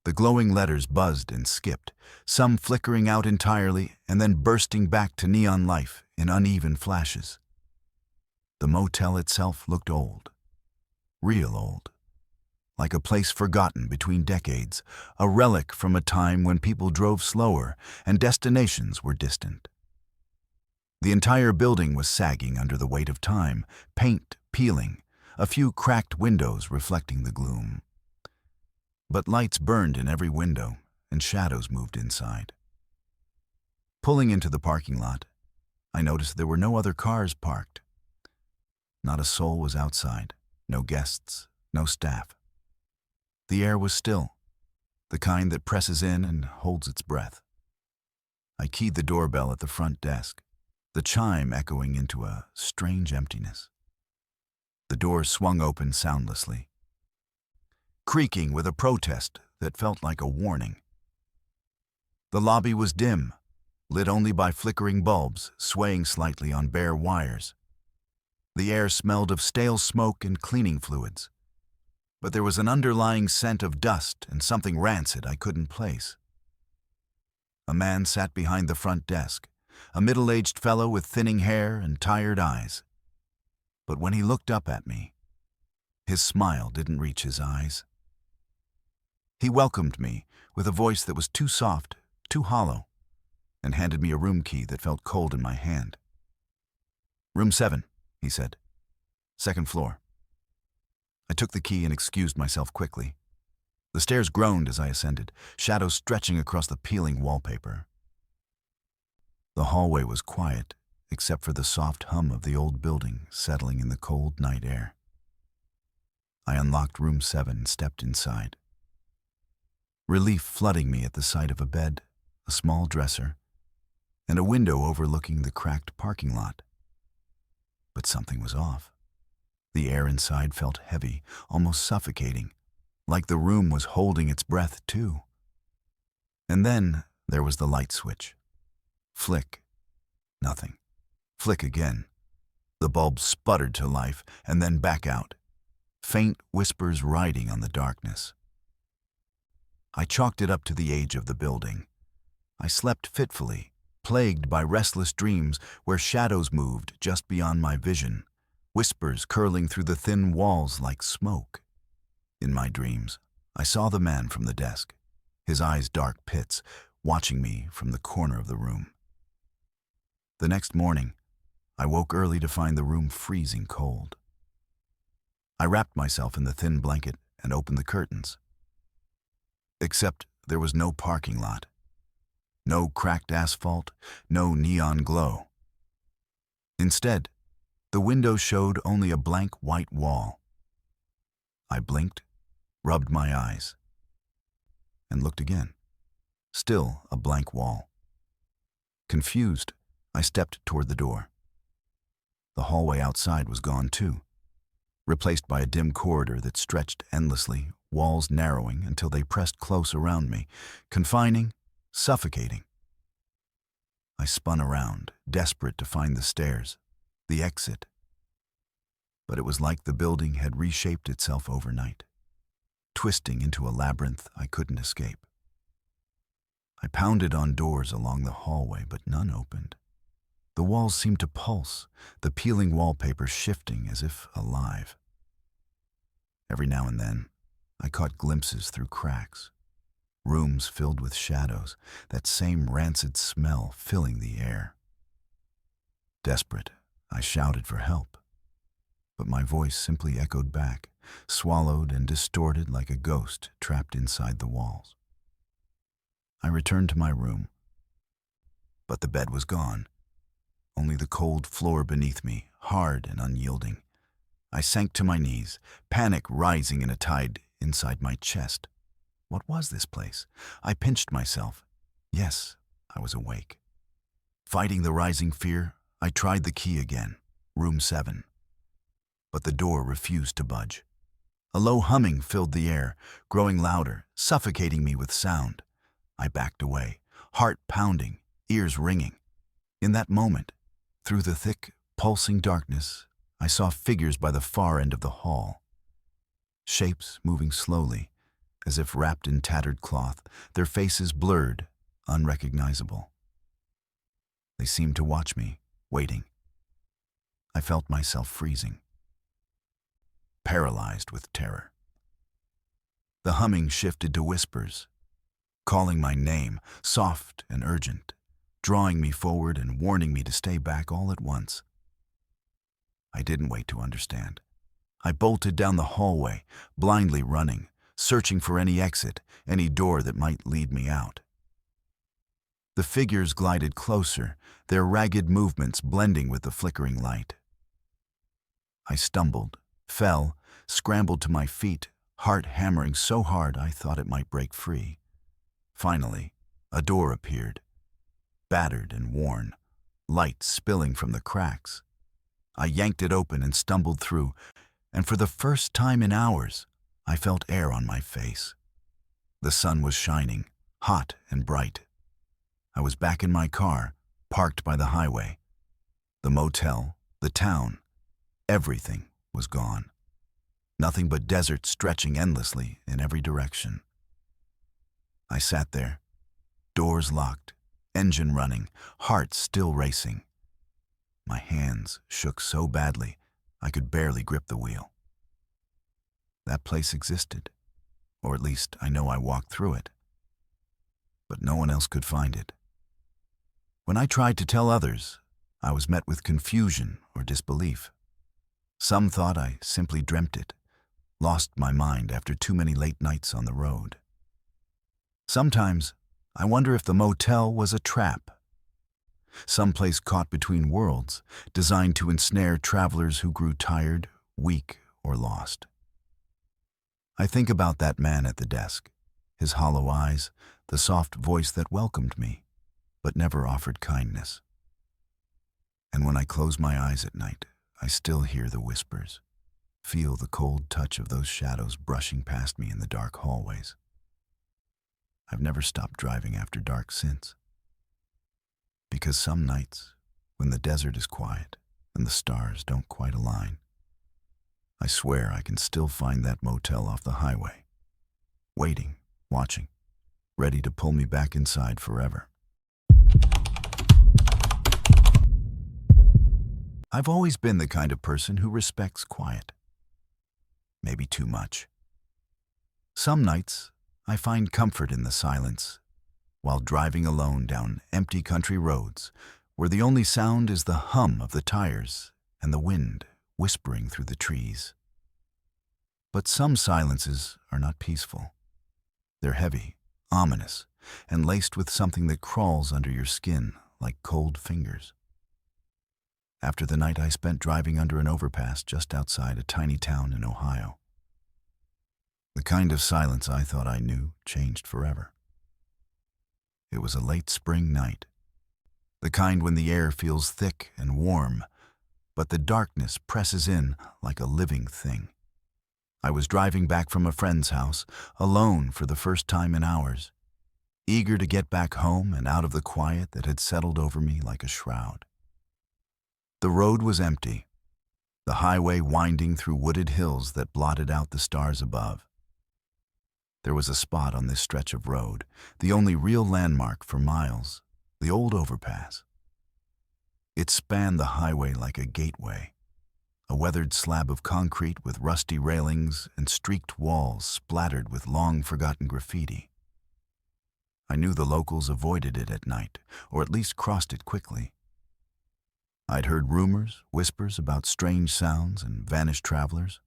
The glowing letters buzzed and skipped, some flickering out entirely and then bursting back to neon life in uneven flashes. The motel itself looked old. Real old. Like a place forgotten between decades, a relic from a time when people drove slower and destinations were distant. The entire building was sagging under the weight of time, paint peeling, a few cracked windows reflecting the gloom. But lights burned in every window, and shadows moved inside. Pulling into the parking lot, I noticed there were no other cars parked. Not a soul was outside. No guests, no staff. The air was still, the kind that presses in and holds its breath. I keyed the doorbell at the front desk, the chime echoing into a strange emptiness. The door swung open soundlessly, creaking with a protest that felt like a warning. The lobby was dim, lit only by flickering bulbs swaying slightly on bare wires. The air smelled of stale smoke and cleaning fluids, but there was an underlying scent of dust and something rancid I couldn't place. A man sat behind the front desk, a middle-aged fellow with thinning hair and tired eyes. But when he looked up at me, his smile didn't reach his eyes. He welcomed me with a voice that was too soft, too hollow, and handed me a room key that felt cold in my hand. "Room 7. He said. "Second floor." I took the key and excused myself quickly. The stairs groaned as I ascended, shadows stretching across the peeling wallpaper. The hallway was quiet, except for the soft hum of the old building settling in the cold night air. I unlocked room 7 and stepped inside. Relief flooding me at the sight of a bed, a small dresser, and a window overlooking the cracked parking lot. But something was off. The air inside felt heavy, almost suffocating, like the room was holding its breath too. And then there was the light switch. Flick. Nothing. Flick again. The bulb sputtered to life and then back out. Faint whispers riding on the darkness. I chalked it up to the age of the building. I slept fitfully, plagued by restless dreams where shadows moved just beyond my vision, whispers curling through the thin walls like smoke. In my dreams, I saw the man from the desk, his eyes dark pits, watching me from the corner of the room. The next morning, I woke early to find the room freezing cold. I wrapped myself in the thin blanket and opened the curtains. Except there was no parking lot. No cracked asphalt, no neon glow. Instead, the window showed only a blank white wall. I blinked, rubbed my eyes, and looked again. Still a blank wall. Confused, I stepped toward the door. The hallway outside was gone too, replaced by a dim corridor that stretched endlessly, walls narrowing until they pressed close around me, confining, suffocating. I spun around, desperate to find the stairs, the exit. But it was like the building had reshaped itself overnight, twisting into a labyrinth I couldn't escape. I pounded on doors along the hallway, but none opened. The walls seemed to pulse, the peeling wallpaper shifting as if alive. Every now and then, I caught glimpses through cracks. Rooms filled with shadows, that same rancid smell filling the air. Desperate, I shouted for help. But my voice simply echoed back, swallowed and distorted like a ghost trapped inside the walls. I returned to my room. But the bed was gone. Only the cold floor beneath me, hard and unyielding. I sank to my knees, panic rising in a tide inside my chest. What was this place? I pinched myself. Yes, I was awake. Fighting the rising fear, I tried the key again, room 7. But the door refused to budge. A low humming filled the air, growing louder, suffocating me with sound. I backed away, heart pounding, ears ringing. In that moment, through the thick, pulsing darkness, I saw figures by the far end of the hall. Shapes moving slowly, as if wrapped in tattered cloth, their faces blurred, unrecognizable. They seemed to watch me, waiting. I felt myself freezing, paralyzed with terror. The humming shifted to whispers, calling my name, soft and urgent, drawing me forward and warning me to stay back all at once. I didn't wait to understand. I bolted down the hallway, blindly running, searching for any exit, any door that might lead me out. The figures glided closer, their ragged movements blending with the flickering light. I stumbled, fell, scrambled to my feet, heart hammering so hard I thought it might break free. Finally, a door appeared, battered and worn, light spilling from the cracks. I yanked it open and stumbled through, and for the first time in hours, I felt air on my face. The sun was shining, hot and bright. I was back in my car, parked by the highway. The motel, the town, everything was gone. Nothing but desert stretching endlessly in every direction. I sat there, doors locked, engine running, heart still racing. My hands shook so badly I could barely grip the wheel. That place existed, or at least I know I walked through it. But no one else could find it. When I tried to tell others, I was met with confusion or disbelief. Some thought I simply dreamt it, lost my mind after too many late nights on the road. Sometimes I wonder if the motel was a trap, someplace caught between worlds, designed to ensnare travelers who grew tired, weak, or lost. I think about that man at the desk, his hollow eyes, the soft voice that welcomed me. but never offered kindness. And when I close my eyes at night, I still hear the whispers, feel the cold touch of those shadows brushing past me in the dark hallways. I've never stopped driving after dark since. Because some nights, when the desert is quiet and the stars don't quite align, I swear I can still find that motel off the highway, waiting, watching, ready to pull me back inside forever. I've always been the kind of person who respects quiet. Maybe too much. Some nights, I find comfort in the silence while driving alone down empty country roads where the only sound is the hum of the tires and the wind whispering through the trees. But some silences are not peaceful. They're heavy, ominous, and laced with something that crawls under your skin like cold fingers. After the night I spent driving under an overpass just outside a tiny town in Ohio, the kind of silence I thought I knew changed forever. It was a late spring night, the kind when the air feels thick and warm, but the darkness presses in like a living thing. I was driving back from a friend's house, alone for the first time in hours, eager to get back home and out of the quiet that had settled over me like a shroud. The road was empty, the highway winding through wooded hills that blotted out the stars above. There was a spot on this stretch of road, the only real landmark for miles, the old overpass. It spanned the highway like a gateway, a weathered slab of concrete with rusty railings and streaked walls splattered with long-forgotten graffiti. I knew the locals avoided it at night, or at least crossed it quickly. I'd heard rumors, whispers about strange sounds and vanished travelers,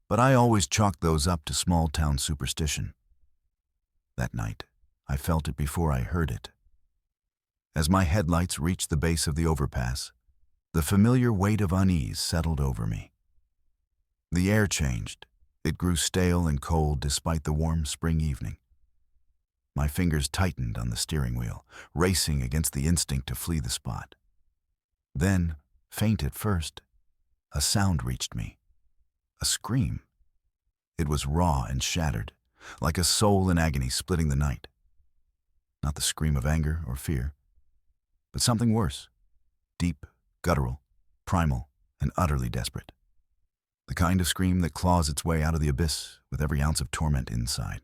but I always chalked those up to small-town superstition. That night, I felt it before I heard it. As my headlights reached the base of the overpass, the familiar weight of unease settled over me. The air changed. It grew stale and cold despite the warm spring evening. My fingers tightened on the steering wheel, racing against the instinct to flee the spot. Then, faint at first, a sound reached me. A scream. It was raw and shattered, like a soul in agony splitting the night. Not the scream of anger or fear, but something worse, deep, guttural, primal, and utterly desperate. The kind of scream that claws its way out of the abyss with every ounce of torment inside.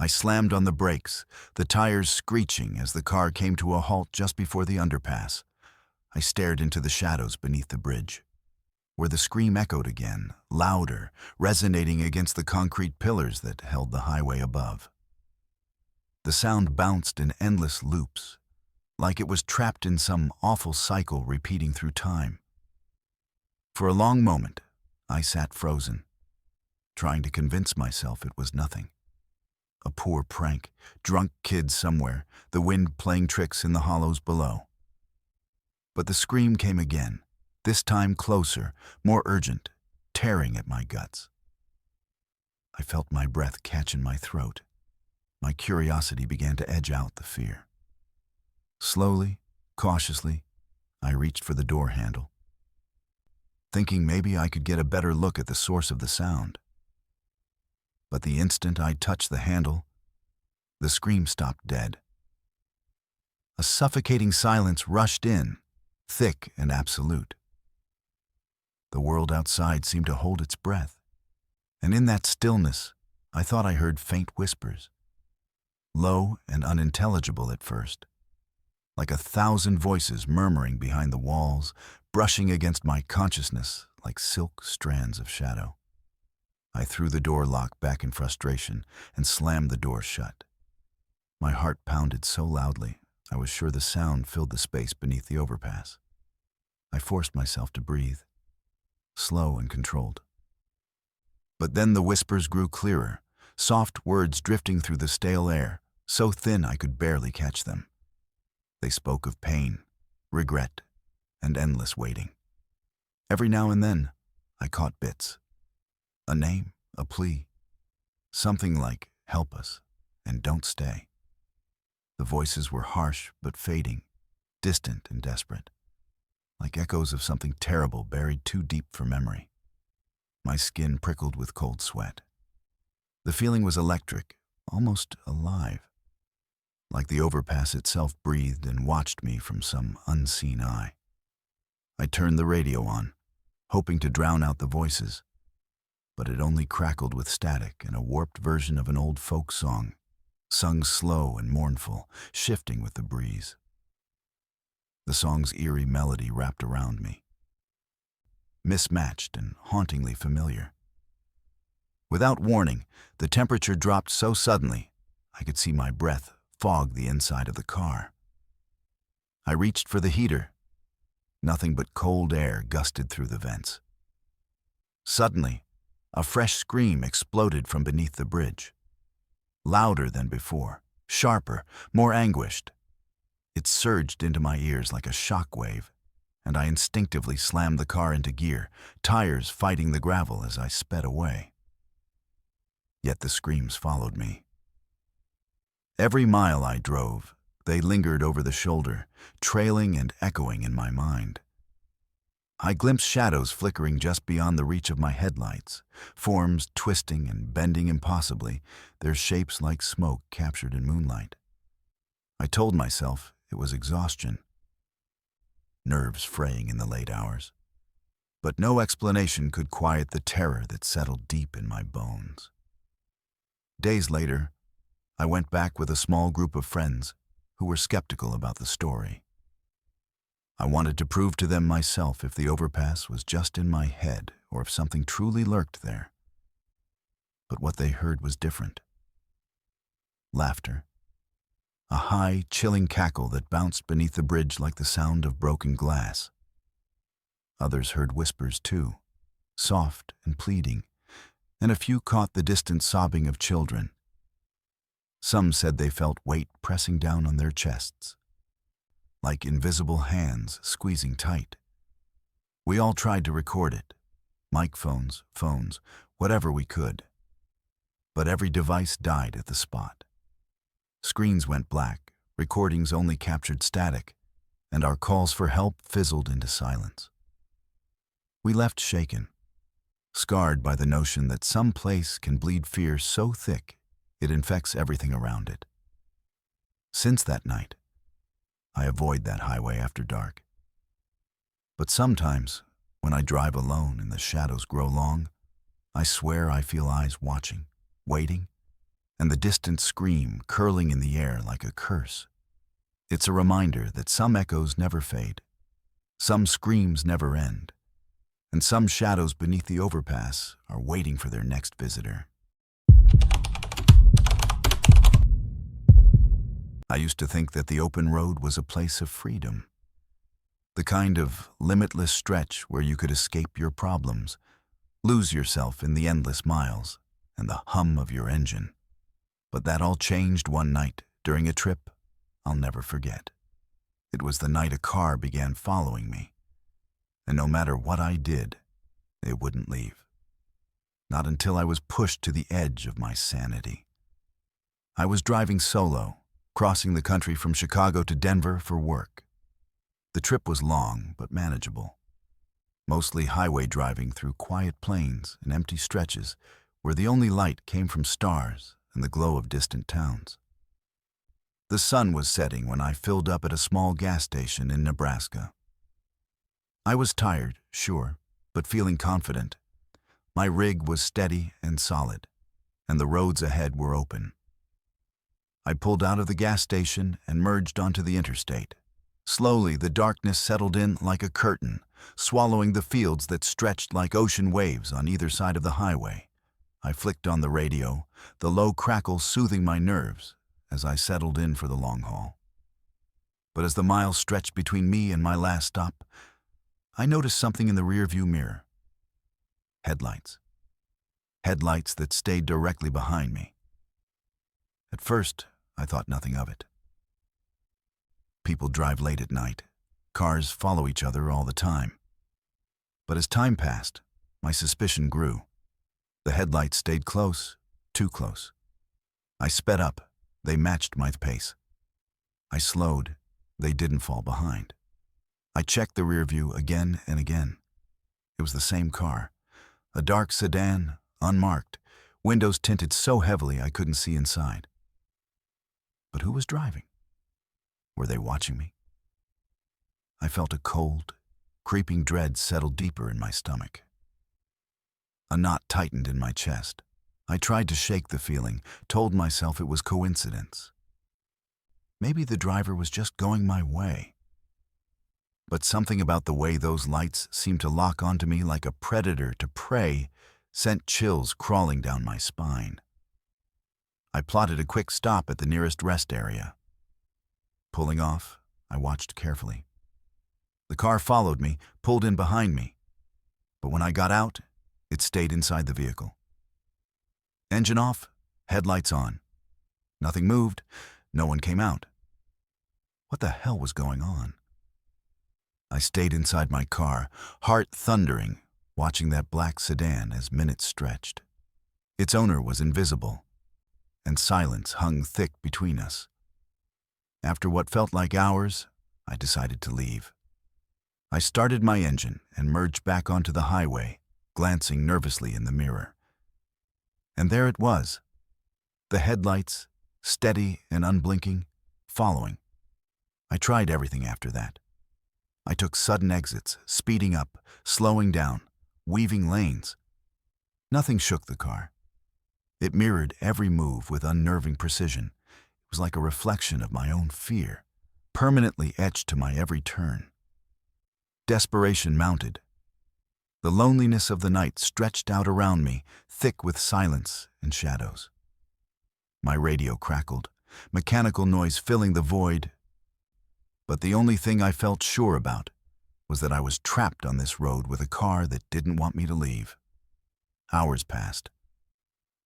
I slammed on the brakes, the tires screeching as the car came to a halt just before the underpass. I stared into the shadows beneath the bridge, where the scream echoed again, louder, resonating against the concrete pillars that held the highway above. The sound bounced in endless loops, like it was trapped in some awful cycle repeating through time. For a long moment, I sat frozen, trying to convince myself it was nothing. A poor prank, drunk kids somewhere, the wind playing tricks in the hollows below. But the scream came again, this time closer, more urgent, tearing at my guts. I felt my breath catch in my throat. My curiosity began to edge out the fear. Slowly, cautiously, I reached for the door handle, thinking maybe I could get a better look at the source of the sound. But the instant I touched the handle, the scream stopped dead. A suffocating silence rushed in, thick and absolute. The world outside seemed to hold its breath, and in that stillness, I thought I heard faint whispers, low and unintelligible at first, like 1,000 voices murmuring behind the walls, brushing against my consciousness like silk strands of shadow. I threw the door lock back in frustration and slammed the door shut. My heart pounded so loudly, I was sure the sound filled the space beneath the overpass. I forced myself to breathe, slow and controlled. But then the whispers grew clearer, soft words drifting through the stale air, so thin I could barely catch them. They spoke of pain, regret, and endless waiting. Every now and then, I caught bits. A name, a plea, something like, "Help us," and "Don't stay." The voices were harsh but fading, distant and desperate, like echoes of something terrible buried too deep for memory. My skin prickled with cold sweat. The feeling was electric, almost alive, like the overpass itself breathed and watched me from some unseen eye. I turned the radio on, hoping to drown out the voices, but it only crackled with static and a warped version of an old folk song, sung slow and mournful, shifting with the breeze. The song's eerie melody wrapped around me, mismatched and hauntingly familiar. Without warning, the temperature dropped so suddenly, I could see my breath fog the inside of the car. I reached for the heater. Nothing but cold air gusted through the vents. Suddenly, a fresh scream exploded from beneath the bridge. Louder than before, sharper, more anguished. It surged into my ears like a shock wave, and I instinctively slammed the car into gear, tires fighting the gravel as I sped away. Yet the screams followed me. Every mile I drove, they lingered over the shoulder, trailing and echoing in my mind. I glimpsed shadows flickering just beyond the reach of my headlights, forms twisting and bending impossibly, their shapes like smoke captured in moonlight. I told myself it was exhaustion, nerves fraying in the late hours. But no explanation could quiet the terror that settled deep in my bones. Days later, I went back with a small group of friends who were skeptical about the story. I wanted to prove to them myself if the overpass was just in my head or if something truly lurked there. But what they heard was different. Laughter. A high, chilling cackle that bounced beneath the bridge like the sound of broken glass. Others heard whispers too, soft and pleading, and a few caught the distant sobbing of children. Some said they felt weight pressing down on their chests, like invisible hands squeezing tight. We all tried to record it, microphones, phones, whatever we could. But every device died at the spot. Screens went black, recordings only captured static, and our calls for help fizzled into silence. We left shaken, scarred by the notion that some place can bleed fear so thick it infects everything around it. Since that night, I avoid that highway after dark. But sometimes, when I drive alone and the shadows grow long, I swear I feel eyes watching, waiting, and the distant scream curling in the air like a curse. It's a reminder that some echoes never fade, some screams never end, and some shadows beneath the overpass are waiting for their next visitor. I used to think that the open road was a place of freedom, the kind of limitless stretch where you could escape your problems, lose yourself in the endless miles and the hum of your engine. But that all changed one night during a trip I'll never forget. It was the night a car began following me, and no matter what I did, it wouldn't leave. Not until I was pushed to the edge of my sanity. I was driving solo, crossing the country from Chicago to Denver for work. The trip was long but manageable, mostly highway driving through quiet plains and empty stretches where the only light came from stars and the glow of distant towns. The sun was setting when I filled up at a small gas station in Nebraska. I was tired, sure, but feeling confident. My rig was steady and solid, and the roads ahead were open. I pulled out of the gas station and merged onto the interstate. Slowly, the darkness settled in like a curtain, swallowing the fields that stretched like ocean waves on either side of the highway. I flicked on the radio, the low crackle soothing my nerves as I settled in for the long haul. But as the miles stretched between me and my last stop, I noticed something in the rearview mirror. Headlights. Headlights that stayed directly behind me. At first, I thought nothing of it. People drive late at night. Cars follow each other all the time. But as time passed, my suspicion grew. The headlights stayed close, too close. I sped up. They matched my pace. I slowed. They didn't fall behind. I checked the rear view again and again. It was the same car. A dark sedan, unmarked, windows tinted so heavily I couldn't see inside. But who was driving? Were they watching me? I felt a cold, creeping dread settle deeper in my stomach. A knot tightened in my chest. I tried to shake the feeling, told myself it was coincidence. Maybe the driver was just going my way. But something about the way those lights seemed to lock onto me like a predator to prey sent chills crawling down my spine. I plotted a quick stop at the nearest rest area. Pulling off, I watched carefully. The car followed me, pulled in behind me. But when I got out, it stayed inside the vehicle. Engine off, headlights on. Nothing moved, no one came out. What the hell was going on? I stayed inside my car, heart thundering, watching that black sedan as minutes stretched. Its owner was invisible, and silence hung thick between us. After what felt like hours, I decided to leave. I started my engine and merged back onto the highway, glancing nervously in the mirror. And there it was, the headlights, steady and unblinking, following. I tried everything after that. I took sudden exits, speeding up, slowing down, weaving lanes. Nothing shook the car. It mirrored every move with unnerving precision. It was like a reflection of my own fear, permanently etched to my every turn. Desperation mounted. The loneliness of the night stretched out around me, thick with silence and shadows. My radio crackled, mechanical noise filling the void. But the only thing I felt sure about was that I was trapped on this road with a car that didn't want me to leave. Hours passed,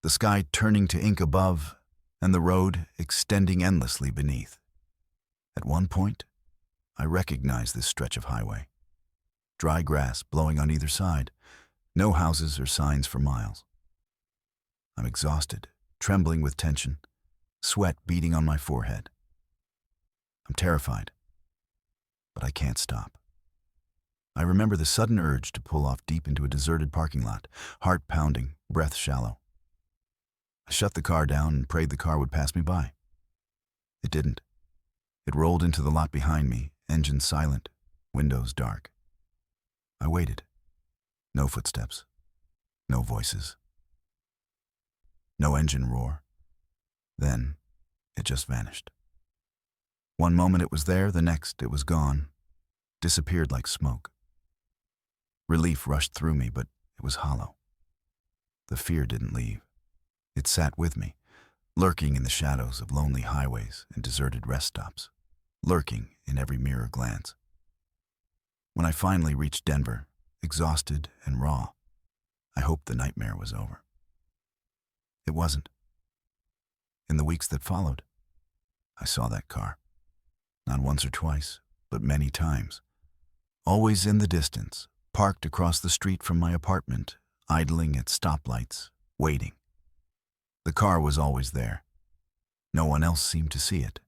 the sky turning to ink above and the road extending endlessly beneath. At one point, I recognized this stretch of highway. Dry grass blowing on either side, no houses or signs for miles. I'm exhausted, trembling with tension, sweat beading on my forehead. I'm terrified, but I can't stop. I remember the sudden urge to pull off deep into a deserted parking lot, heart pounding, breath shallow. I shut the car down and prayed the car would pass me by. It didn't. It rolled into the lot behind me, engine silent, windows dark. I waited. No footsteps. No voices. No engine roar. Then, it just vanished. One moment it was there, the next it was gone, disappeared like smoke. Relief rushed through me, but it was hollow. The fear didn't leave. It sat with me, lurking in the shadows of lonely highways and deserted rest stops, lurking in every mirror glance. When I finally reached Denver, exhausted and raw, I hoped the nightmare was over. It wasn't. In the weeks that followed, I saw that car. Not once or twice, but many times. Always in the distance, parked across the street from my apartment, idling at stoplights, waiting. The car was always there. No one else seemed to see it.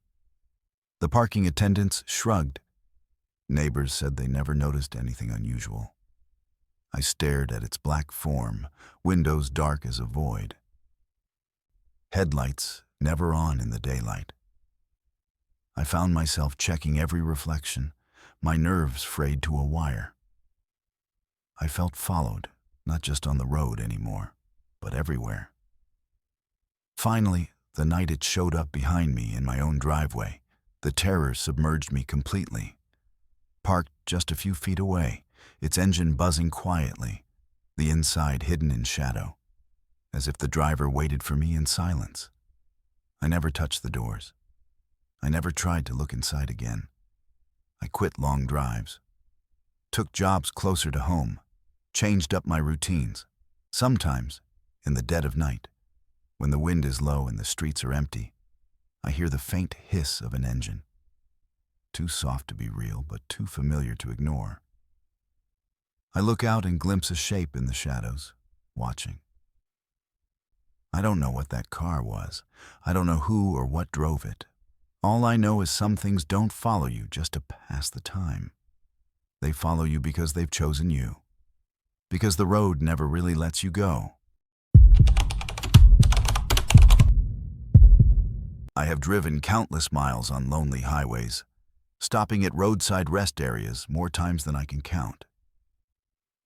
The parking attendants shrugged. Neighbors said they never noticed anything unusual. I stared at its black form, windows dark as a void. Headlights never on in the daylight. I found myself checking every reflection, my nerves frayed to a wire. I felt followed, not just on the road anymore, but everywhere. Finally, the night it showed up behind me in my own driveway, the terror submerged me completely. Parked just a few feet away, its engine buzzing quietly, the inside hidden in shadow, as if the driver waited for me in silence. I never touched the doors. I never tried to look inside again. I quit long drives, took jobs closer to home, changed up my routines. Sometimes, in the dead of night, when the wind is low and the streets are empty, I hear the faint hiss of an engine. Too soft to be real, but too familiar to ignore. I look out and glimpse a shape in the shadows, watching. I don't know what that car was. I don't know who or what drove it. All I know is some things don't follow you just to pass the time. They follow you because they've chosen you. Because the road never really lets you go. I have driven countless miles on lonely highways, stopping at roadside rest areas more times than I can count.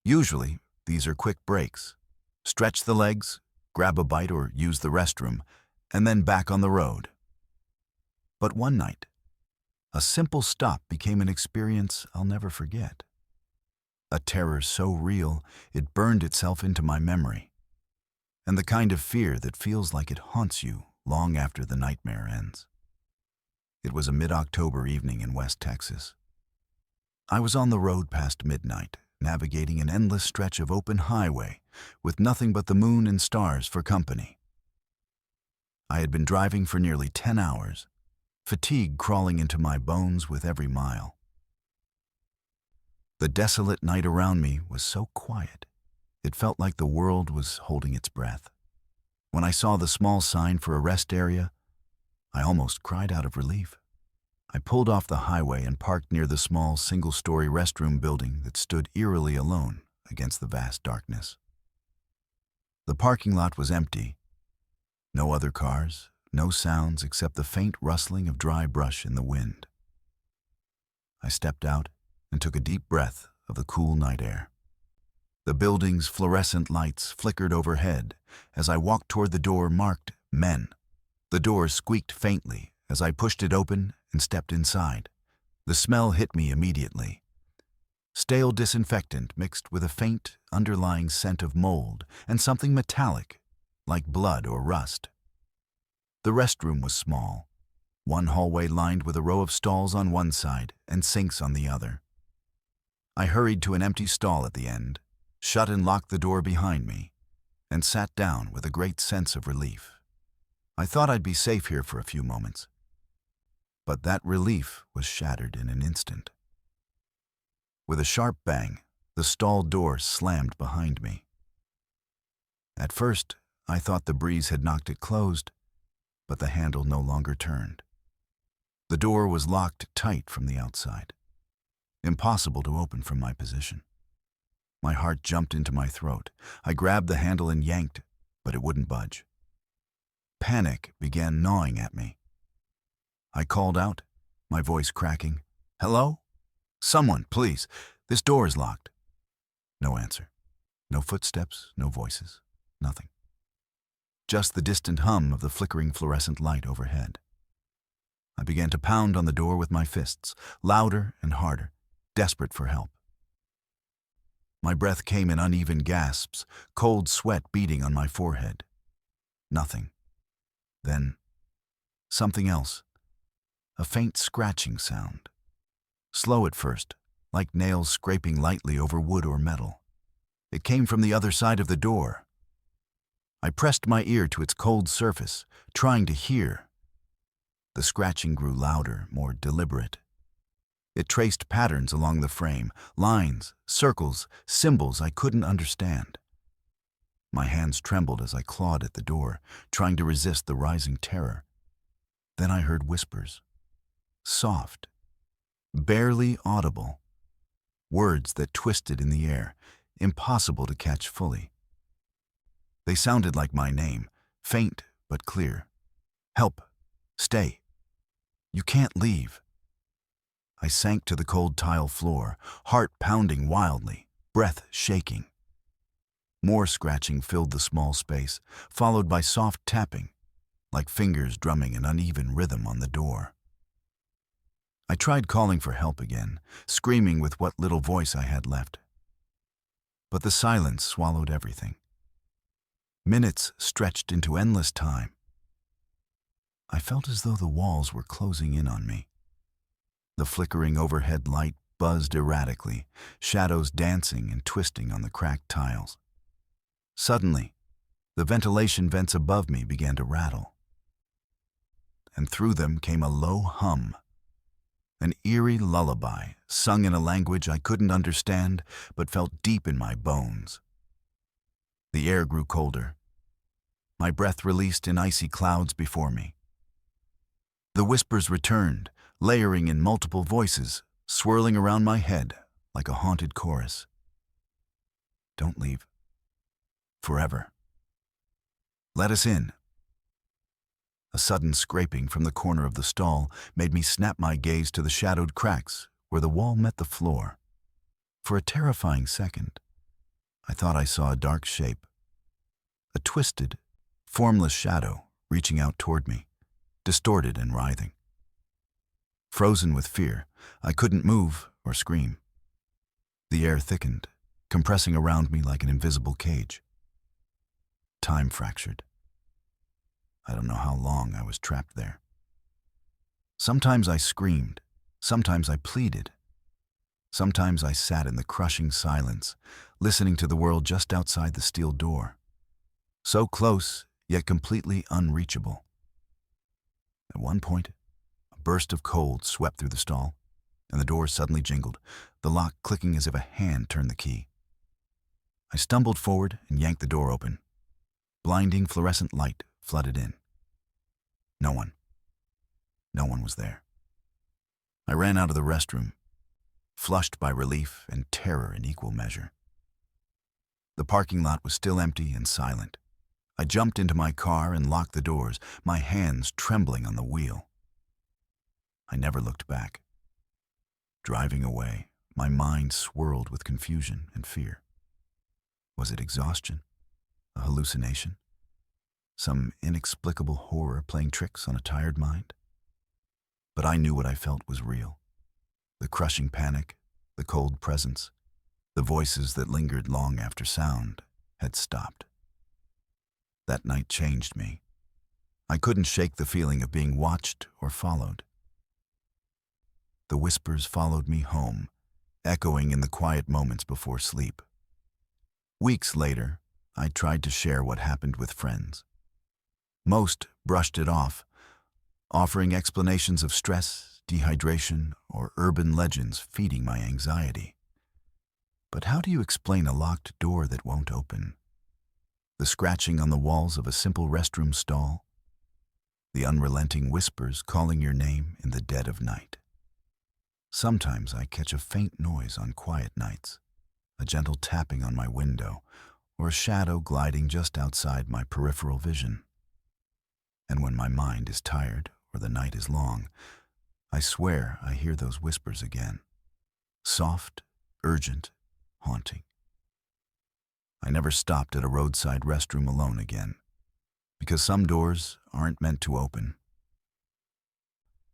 Usually, these are quick breaks. Stretch the legs, grab a bite or use the restroom, and then back on the road. But one night, a simple stop became an experience I'll never forget. A terror so real, it burned itself into my memory. And the kind of fear that feels like it haunts you long after the nightmare ends. It was a mid-October evening in West Texas. I was on the road past midnight, navigating an endless stretch of open highway with nothing but the moon and stars for company. I had been driving for nearly 10 hours, fatigue crawling into my bones with every mile. The desolate night around me was so quiet, it felt like the world was holding its breath. When I saw the small sign for a rest area, I almost cried out of relief. I pulled off the highway and parked near the small single-story restroom building that stood eerily alone against the vast darkness. The parking lot was empty. No other cars, no sounds except the faint rustling of dry brush in the wind. I stepped out and took a deep breath of the cool night air. The building's fluorescent lights flickered overhead as I walked toward the door marked Men. The door squeaked faintly as I pushed it open and stepped inside. The smell hit me immediately. Stale disinfectant mixed with a faint, underlying scent of mold and something metallic, like blood or rust. The restroom was small, one hallway lined with a row of stalls on one side and sinks on the other. I hurried to an empty stall at the end, shut and locked the door behind me, and sat down with a great sense of relief. I thought I'd be safe here for a few moments. But that relief was shattered in an instant. With a sharp bang, the stall door slammed behind me. At first, I thought the breeze had knocked it closed, but the handle no longer turned. The door was locked tight from the outside. Impossible to open from my position. My heart jumped into my throat. I grabbed the handle and yanked, but it wouldn't budge. Panic began gnawing at me. I called out, my voice cracking. "Hello? Someone, please. This door is locked." No answer. No footsteps, no voices, nothing. Just the distant hum of the flickering fluorescent light overhead. I began to pound on the door with my fists, louder and harder, desperate for help. My breath came in uneven gasps, cold sweat beading on my forehead. Nothing. Then, something else. A faint scratching sound. Slow at first, like nails scraping lightly over wood or metal. It came from the other side of the door. I pressed my ear to its cold surface, trying to hear. The scratching grew louder, more deliberate. It traced patterns along the frame, lines, circles, symbols I couldn't understand. My hands trembled as I clawed at the door, trying to resist the rising terror. Then I heard whispers. Soft, barely audible. Words that twisted in the air, impossible to catch fully. They sounded like my name, faint but clear. "Help. Stay. You can't leave." I sank to the cold tile floor, heart pounding wildly, breath shaking. More scratching filled the small space, followed by soft tapping, like fingers drumming an uneven rhythm on the door. I tried calling for help again, screaming with what little voice I had left. But the silence swallowed everything. Minutes stretched into endless time. I felt as though the walls were closing in on me. The flickering overhead light buzzed erratically, shadows dancing and twisting on the cracked tiles. Suddenly, the ventilation vents above me began to rattle. And through them came a low hum, an eerie lullaby sung in a language I couldn't understand but felt deep in my bones. The air grew colder. My breath released in icy clouds before me. The whispers returned, layering in multiple voices, swirling around my head like a haunted chorus. Don't leave. Forever. Let us in. A sudden scraping from the corner of the stall made me snap my gaze to the shadowed cracks where the wall met the floor. For a terrifying second, I thought I saw a dark shape, a twisted, formless shadow reaching out toward me, distorted and writhing. Frozen with fear, I couldn't move or scream. The air thickened, compressing around me like an invisible cage. Time fractured. I don't know how long I was trapped there. Sometimes I screamed, sometimes I pleaded. Sometimes I sat in the crushing silence, listening to the world just outside the steel door. So close, yet completely unreachable. At one point, a burst of cold swept through the stall, and the door suddenly jingled, the lock clicking as if a hand turned the key. I stumbled forward and yanked the door open. Blinding fluorescent light flooded in. No one. No one was there. I ran out of the restroom, flushed by relief and terror in equal measure. The parking lot was still empty and silent. I jumped into my car and locked the doors, my hands trembling on the wheel. I never looked back. Driving away, my mind swirled with confusion and fear. Was it exhaustion? A hallucination? Some inexplicable horror playing tricks on a tired mind? But I knew what I felt was real. The crushing panic, the cold presence, the voices that lingered long after sound had stopped. That night changed me. I couldn't shake the feeling of being watched or followed. The whispers followed me home, echoing in the quiet moments before sleep. Weeks later, I tried to share what happened with friends. Most brushed it off, offering explanations of stress, dehydration, or urban legends feeding my anxiety. But how do you explain a locked door that won't open? The scratching on the walls of a simple restroom stall? The unrelenting whispers calling your name in the dead of night? Sometimes I catch a faint noise on quiet nights, a gentle tapping on my window, or a shadow gliding just outside my peripheral vision. And when my mind is tired or the night is long, I swear I hear those whispers again. Soft, urgent, haunting. I never stopped at a roadside restroom alone again, because some doors aren't meant to open.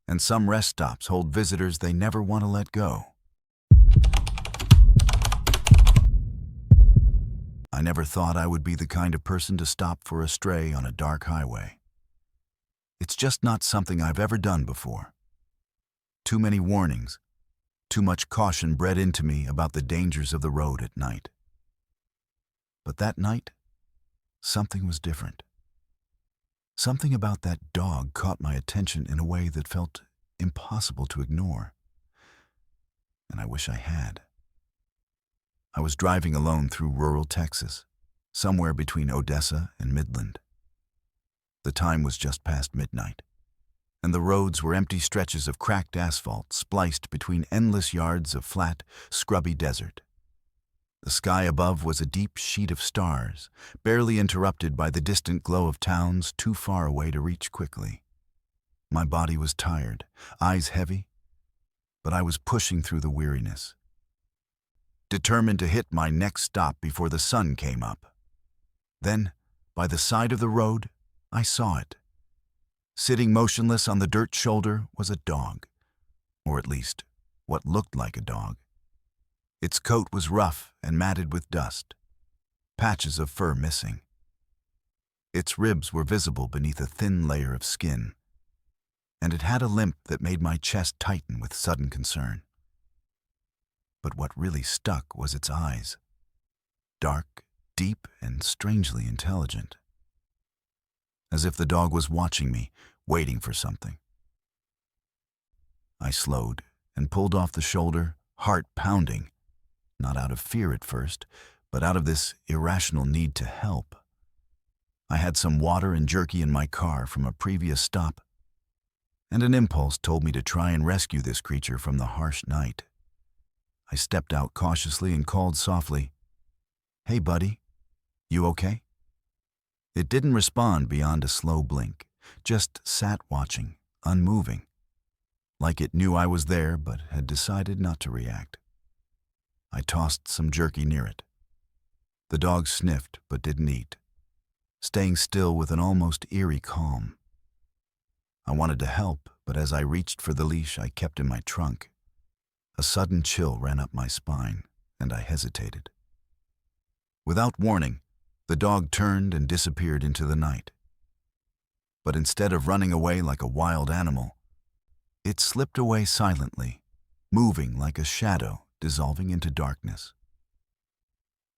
And some rest stops hold visitors they never want to let go. I never thought I would be the kind of person to stop for a stray on a dark highway. It's just not something I've ever done before. Too many warnings, too much caution bred into me about the dangers of the road at night. But that night, something was different. Something about that dog caught my attention in a way that felt impossible to ignore. And I wish I had. I was driving alone through rural Texas, somewhere between Odessa and Midland. The time was just past midnight, and the roads were empty stretches of cracked asphalt spliced between endless yards of flat, scrubby desert. The sky above was a deep sheet of stars, barely interrupted by the distant glow of towns too far away to reach quickly. My body was tired, eyes heavy, but I was pushing through the weariness, determined to hit my next stop before the sun came up. Then, by the side of the road, I saw it. Sitting motionless on the dirt shoulder was a dog, or at least what looked like a dog. Its coat was rough and matted with dust, patches of fur missing. Its ribs were visible beneath a thin layer of skin, and it had a limp that made my chest tighten with sudden concern. But what really stuck was its eyes, dark, deep, and strangely intelligent. As if the dog was watching me, waiting for something. I slowed and pulled off the shoulder, heart pounding, not out of fear at first, but out of this irrational need to help. I had some water and jerky in my car from a previous stop. and an impulse told me to try and rescue this creature from the harsh night. I stepped out cautiously and called softly, "Hey, buddy, you okay?" It didn't respond beyond a slow blink, just sat watching, unmoving, like it knew I was there but had decided not to react. I tossed some jerky near it. The dog sniffed but didn't eat, staying still with an almost eerie calm. I wanted to help, but as I reached for the leash I kept in my trunk, a sudden chill ran up my spine, and I hesitated. Without warning, the dog turned and disappeared into the night. But instead of running away like a wild animal, it slipped away silently, moving like a shadow dissolving into darkness.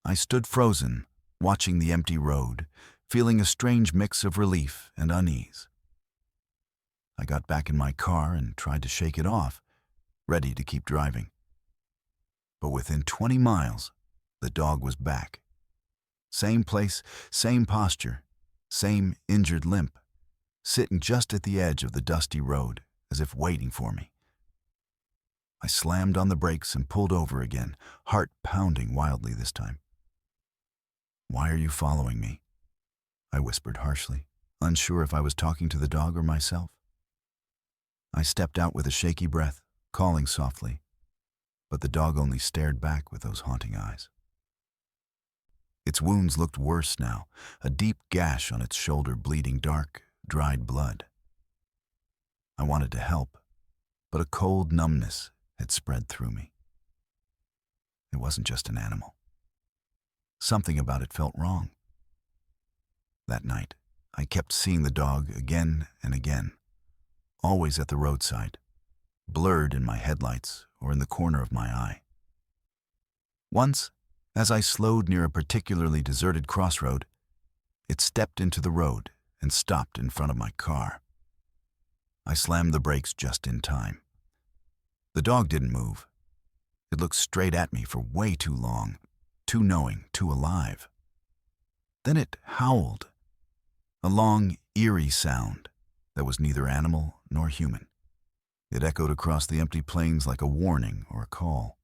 I stood frozen, watching the empty road, feeling a strange mix of relief and unease. I got back in my car and tried to shake it off, ready to keep driving. But within 20 miles, the dog was back. Same place, same posture, same injured limp, sitting just at the edge of the dusty road, as if waiting for me. I slammed on the brakes and pulled over again, heart pounding wildly this time. "Why are you following me?" I whispered harshly, unsure if I was talking to the dog or myself. I stepped out with a shaky breath, calling softly, but the dog only stared back with those haunting eyes. Its wounds looked worse now, a deep gash on its shoulder bleeding dark, dried blood. I wanted to help, but a cold numbness had spread through me. It wasn't just an animal. Something about it felt wrong. That night, I kept seeing the dog again and again, always at the roadside, blurred in my headlights or in the corner of my eye. Once, as I slowed near a particularly deserted crossroad, it stepped into the road and stopped in front of my car. I slammed the brakes just in time. The dog didn't move. It looked straight at me for way too long, too knowing, too alive. Then it howled, a long, eerie sound that was neither animal nor human. It echoed across the empty plains like a warning or a call.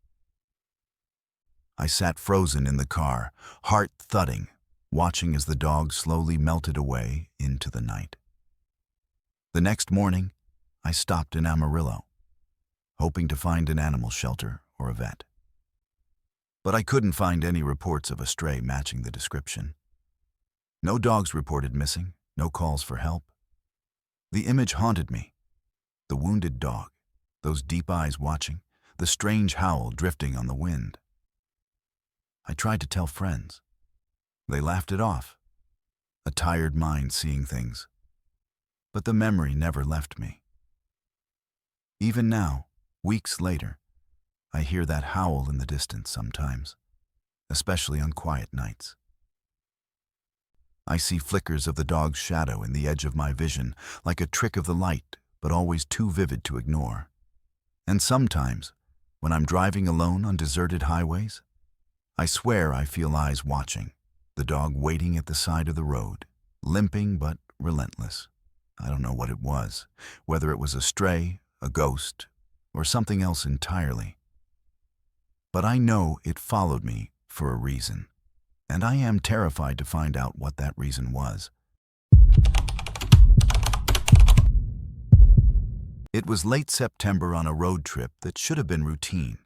I sat frozen in the car, heart thudding, watching as the dog slowly melted away into the night. The next morning, I stopped in Amarillo, hoping to find an animal shelter or a vet. But I couldn't find any reports of a stray matching the description. No dogs reported missing, no calls for help. The image haunted me. The wounded dog, those deep eyes watching, the strange howl drifting on the wind. I tried to tell friends. They laughed it off, a tired mind seeing things. But the memory never left me. Even now, weeks later, I hear that howl in the distance sometimes, especially on quiet nights. I see flickers of the dog's shadow in the edge of my vision, like a trick of the light, but always too vivid to ignore. And sometimes, when I'm driving alone on deserted highways, I swear I feel eyes watching, the dog waiting at the side of the road, limping but relentless. I don't know what it was, whether it was a stray, a ghost, or something else entirely. But I know it followed me for a reason, and I am terrified to find out what that reason was. It was late September on a road trip that should have been routine.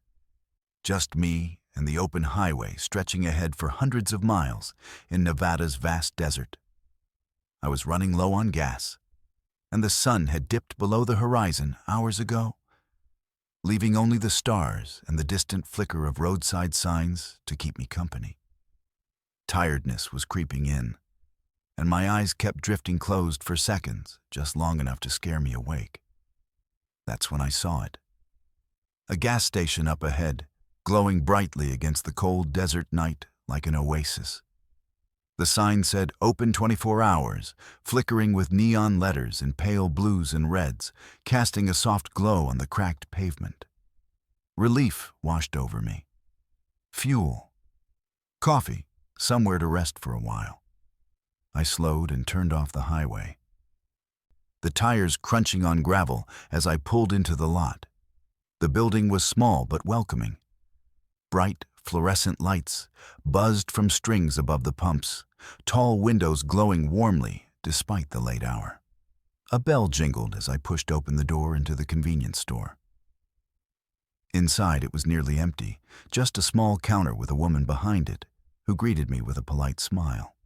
Just me and the open highway stretching ahead for hundreds of miles in Nevada's vast desert. I was running low on gas, and the sun had dipped below the horizon hours ago, leaving only the stars and the distant flicker of roadside signs to keep me company. Tiredness was creeping in, and my eyes kept drifting closed for seconds, just long enough to scare me awake. That's when I saw it. A gas station up ahead, glowing brightly against the cold desert night like an oasis. The sign said "Open 24 hours," flickering with neon letters in pale blues and reds, casting a soft glow on the cracked pavement. Relief washed over me. Fuel. Coffee, somewhere to rest for a while. I slowed and turned off the highway. the tires crunching on gravel as I pulled into the lot. The building was small but welcoming. Bright, fluorescent lights buzzed from strings above the pumps, tall windows glowing warmly despite the late hour. A bell jingled as I pushed open the door into the convenience store. Inside, it was nearly empty, just a small counter with a woman behind it, who greeted me with a polite smile.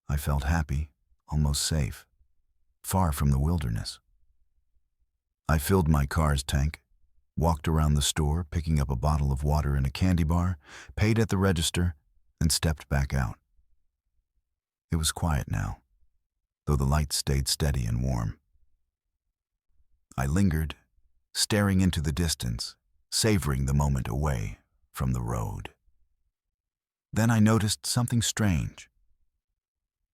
I felt happy, almost safe, far from the wilderness. I filled my car's tank, walked around the store, picking up a bottle of water and a candy bar, paid at the register, and stepped back out. It was quiet now, though the lights stayed steady and warm. I lingered, staring into the distance, savoring the moment away from the road. Then I noticed something strange.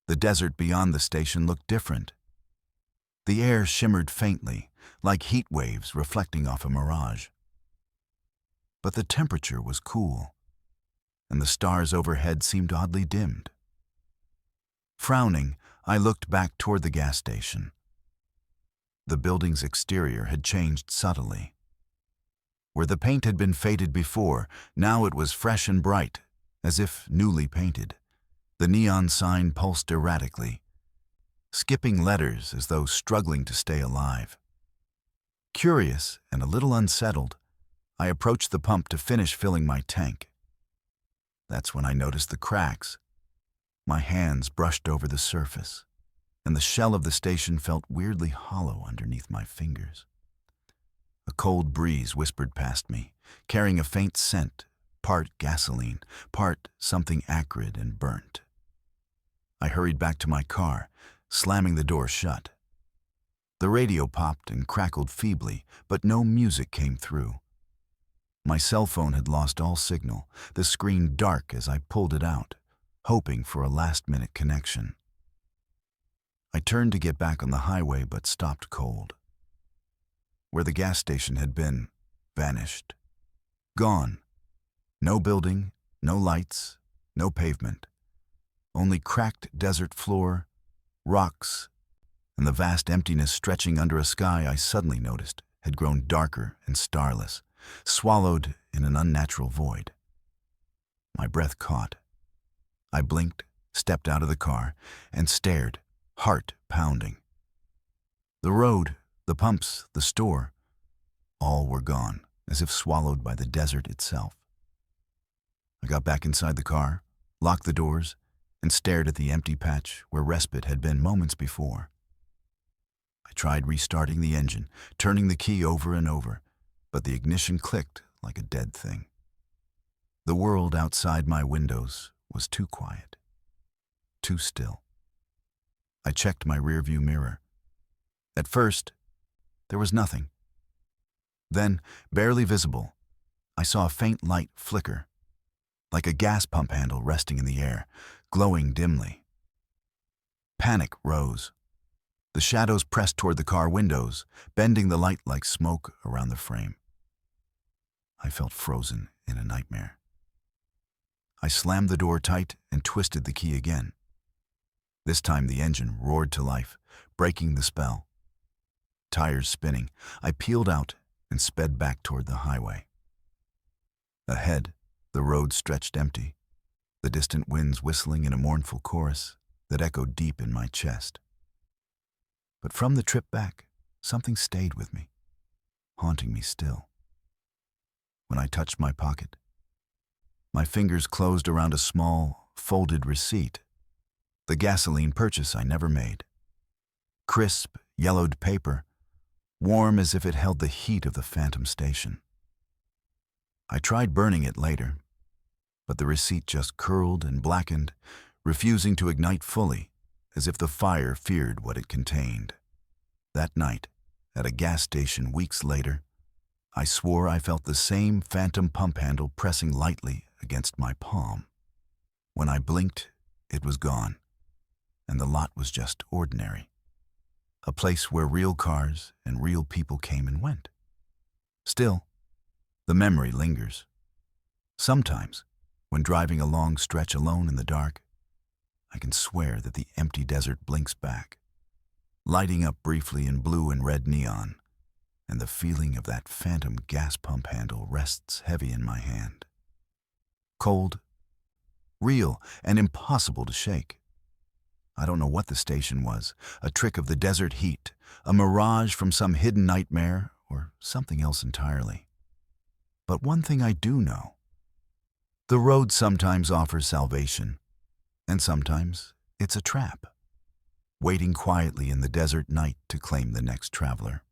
The desert beyond the station looked different. The air shimmered faintly, like heat waves reflecting off a mirage. But the temperature was cool, and the stars overhead seemed oddly dimmed. Frowning, I looked back toward the gas station. The building's exterior had changed subtly. Where the paint had been faded before, now it was fresh and bright, as if newly painted. The neon sign pulsed erratically, skipping letters as though struggling to stay alive. Curious and a little unsettled, I approached the pump to finish filling my tank. That's when I noticed the cracks. My hands brushed over the surface, and the shell of the station felt weirdly hollow underneath my fingers. A cold breeze whispered past me, carrying a faint scent, part gasoline, part something acrid and burnt. I hurried back to my car, slamming the door shut. The radio popped and crackled feebly, but no music came through. My cell phone had lost all signal, the screen dark as I pulled it out, hoping for a last-minute connection. I turned to get back on the highway, but stopped cold. Where the gas station had been, vanished. Gone. No building, no lights, no pavement. Only cracked desert floor, rocks, and the vast emptiness stretching under a sky I suddenly noticed had grown darker and starless, swallowed in an unnatural void. My breath caught. I blinked, stepped out of the car, and stared, heart pounding. The road, the pumps, the store, all were gone, as if swallowed by the desert itself. I got back inside the car, locked the doors, and stared at the empty patch where respite had been moments before. I tried restarting the engine, turning the key over and over, but the ignition clicked like a dead thing. The world outside my windows was too quiet, too still. I checked my rearview mirror. At first, there was nothing. Then, barely visible, I saw a faint light flicker, like a gas pump handle resting in the air, glowing dimly. Panic rose. The shadows pressed toward the car windows, bending the light like smoke around the frame. I felt frozen in a nightmare. I slammed the door tight and twisted the key again. This time the engine roared to life, breaking the spell. Tires spinning, I peeled out and sped back toward the highway. Ahead, the road stretched empty, the distant winds whistling in a mournful chorus that echoed deep in my chest. But from the trip back, something stayed with me, haunting me still. When I touched my pocket, my fingers closed around a small, folded receipt, the gasoline purchase I never made. Crisp, yellowed paper, warm as if it held the heat of the phantom station. I tried burning it later, but the receipt just curled and blackened, refusing to ignite fully, as if the fire feared what it contained. That night, at a gas station weeks later, I swore I felt the same phantom pump handle pressing lightly against my palm. When I blinked, it was gone, and the lot was just ordinary. A place where real cars and real people came and went. Still, the memory lingers. Sometimes, when driving a long stretch alone in the dark, I can swear that the empty desert blinks back, lighting up briefly in blue and red neon, and the feeling of that phantom gas pump handle rests heavy in my hand. Cold, real, and impossible to shake. I don't know what the station was, a trick of the desert heat, a mirage from some hidden nightmare, or something else entirely. But one thing I do know. The road sometimes offers salvation, and sometimes it's a trap, waiting quietly in the desert night to claim the next traveler.